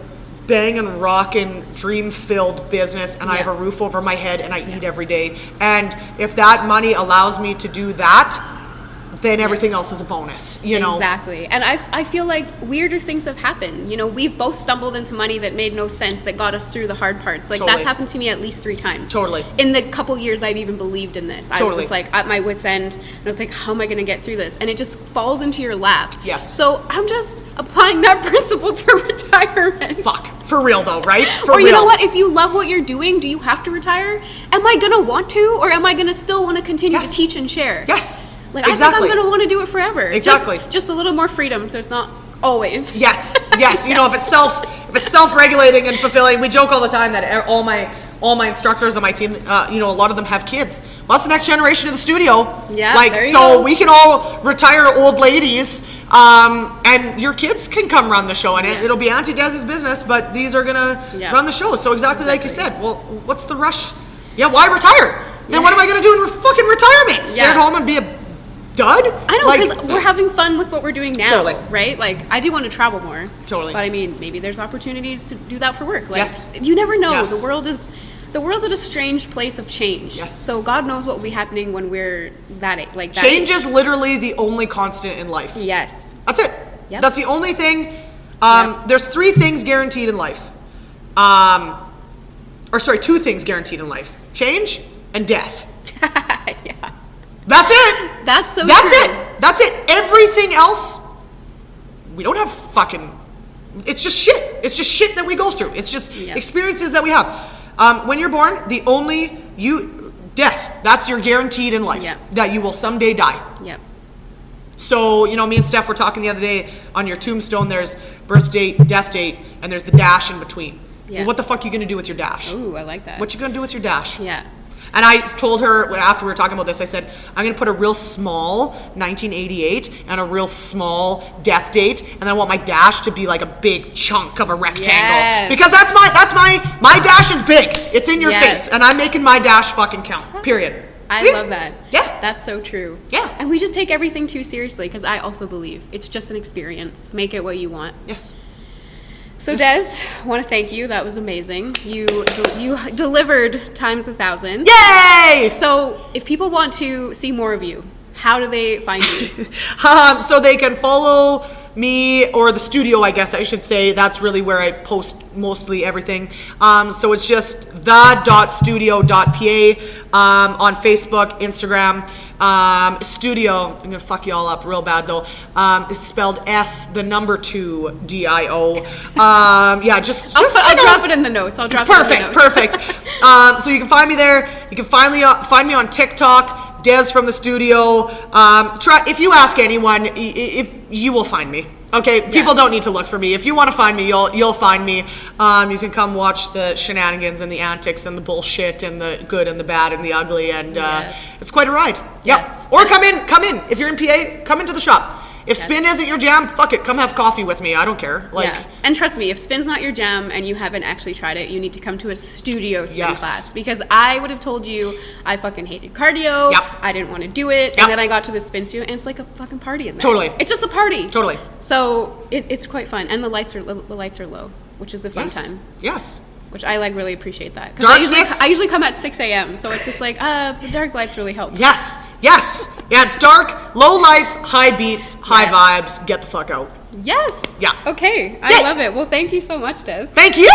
banging, rockin', dream-filled business, and I have a roof over my head, and I eat every day. And if that money allows me to do that, then everything else is a bonus, you know? Exactly. And I feel like weirder things have happened. You know, we've both stumbled into money that made no sense, that got us through the hard parts. Like, that's happened to me at least 3 times. Totally. In the couple years I've even believed in this. I was just like at my wit's end, and I was like, how am I going to get through this? And it just falls into your lap. Yes. So I'm just applying that principle to retirement. Fuck. For real though, right? Or you know what? If you love what you're doing, do you have to retire? Am I going to want to, or am I going to still want to continue to teach and share? Yes. Like, exactly. I think I'm going to want to do it forever. Exactly. Just a little more freedom, so it's not Always. Yes, yes. You know, if it's self-regulating and fulfilling, we joke all the time that all my all my instructors on my team, a lot of them have kids. Well, that's the next generation of the studio. Yeah, like, there you so go. we can all retire old ladies, and your kids can come run the show, and it'll be Auntie Dez's business, but these are gonna run the show. So exactly like you said. Well, what's the rush? Yeah, why retire? Then what am I gonna do in fucking retirement? Sit at home and be a dud? I know, because we're having fun with what we're doing now, Totally. right? Like, I do want to travel more. Totally. But I mean, maybe there's opportunities to do that for work. Like, Yes. You never know. Yes. The world's at a strange place of change. Yes. So God knows what will be happening when we're that Change is literally the only constant in life. Yes. That's it. Yep. That's the only thing. There's 3 things guaranteed in life. 2 things guaranteed in life. Change and death. Yeah. That's it. That's true. it. That's it. Everything else, we don't have fucking, it's just shit. It's just shit that we go through. It's just experiences that we have. When you're born, death, that's your guaranteed in life. Yep. That you will someday die. Yep. So, me and Steph were talking the other day, on your tombstone, there's birth date, death date, and there's the dash in between. Yeah. Well, what the fuck are you going to do with your dash? Ooh, I like that. What you going to do with your dash? Yeah. And I told her, after we were talking about this, I said, I'm going to put a real small 1988 and a real small death date, and then I want my dash to be like a big chunk of a rectangle. Yes. Because that's my dash is big. It's in your face, and I'm making my dash fucking count, period. I love that. Yeah. That's so true. Yeah. And we just take everything too seriously, because I also believe it's just an experience. Make it what you want. Yes. So Dez, I want to thank you. That was amazing. You delivered times 1,000. Yay! So if people want to see more of you, how do they find you? So they can follow me, or the studio, I guess I should say. That's really where I post mostly everything. So it's just the.studio.pa on Facebook, Instagram. Studio, I'm gonna fuck you all up real bad though. It's spelled S2 DIO. I'll drop it in the notes. Perfect. So you can find me there. You can find me on TikTok. Dez from the studio. If you ask anyone, if you will find me. Okay, people don't need to look for me. If you want to find me, you'll find me. You can come watch the shenanigans and the antics and the bullshit and the good and the bad and the ugly, and it's quite a ride. Yes. Yep. Or come in. If you're in PA, come into the shop. If spin isn't your jam, fuck it. Come have coffee with me. I don't care. And trust me, if spin's not your jam and you haven't actually tried it, you need to come to a studio spin class, because I would have told you I fucking hated cardio. Yep. I didn't want to do it. And then I got to the spin studio and it's like a fucking party in there. Totally. It's just a party. Totally. So it's quite fun, and the lights are low, which is a fun time. Yes. Which I really appreciate that. Because Darkness. I usually come at 6 a.m. So it's just like, the dark lights really help. Yes. Yeah, it's dark, low lights, high beats, high vibes. Get the fuck out. Yes. Yeah. Okay. I love it. Well, thank you so much, Dez. Thank you.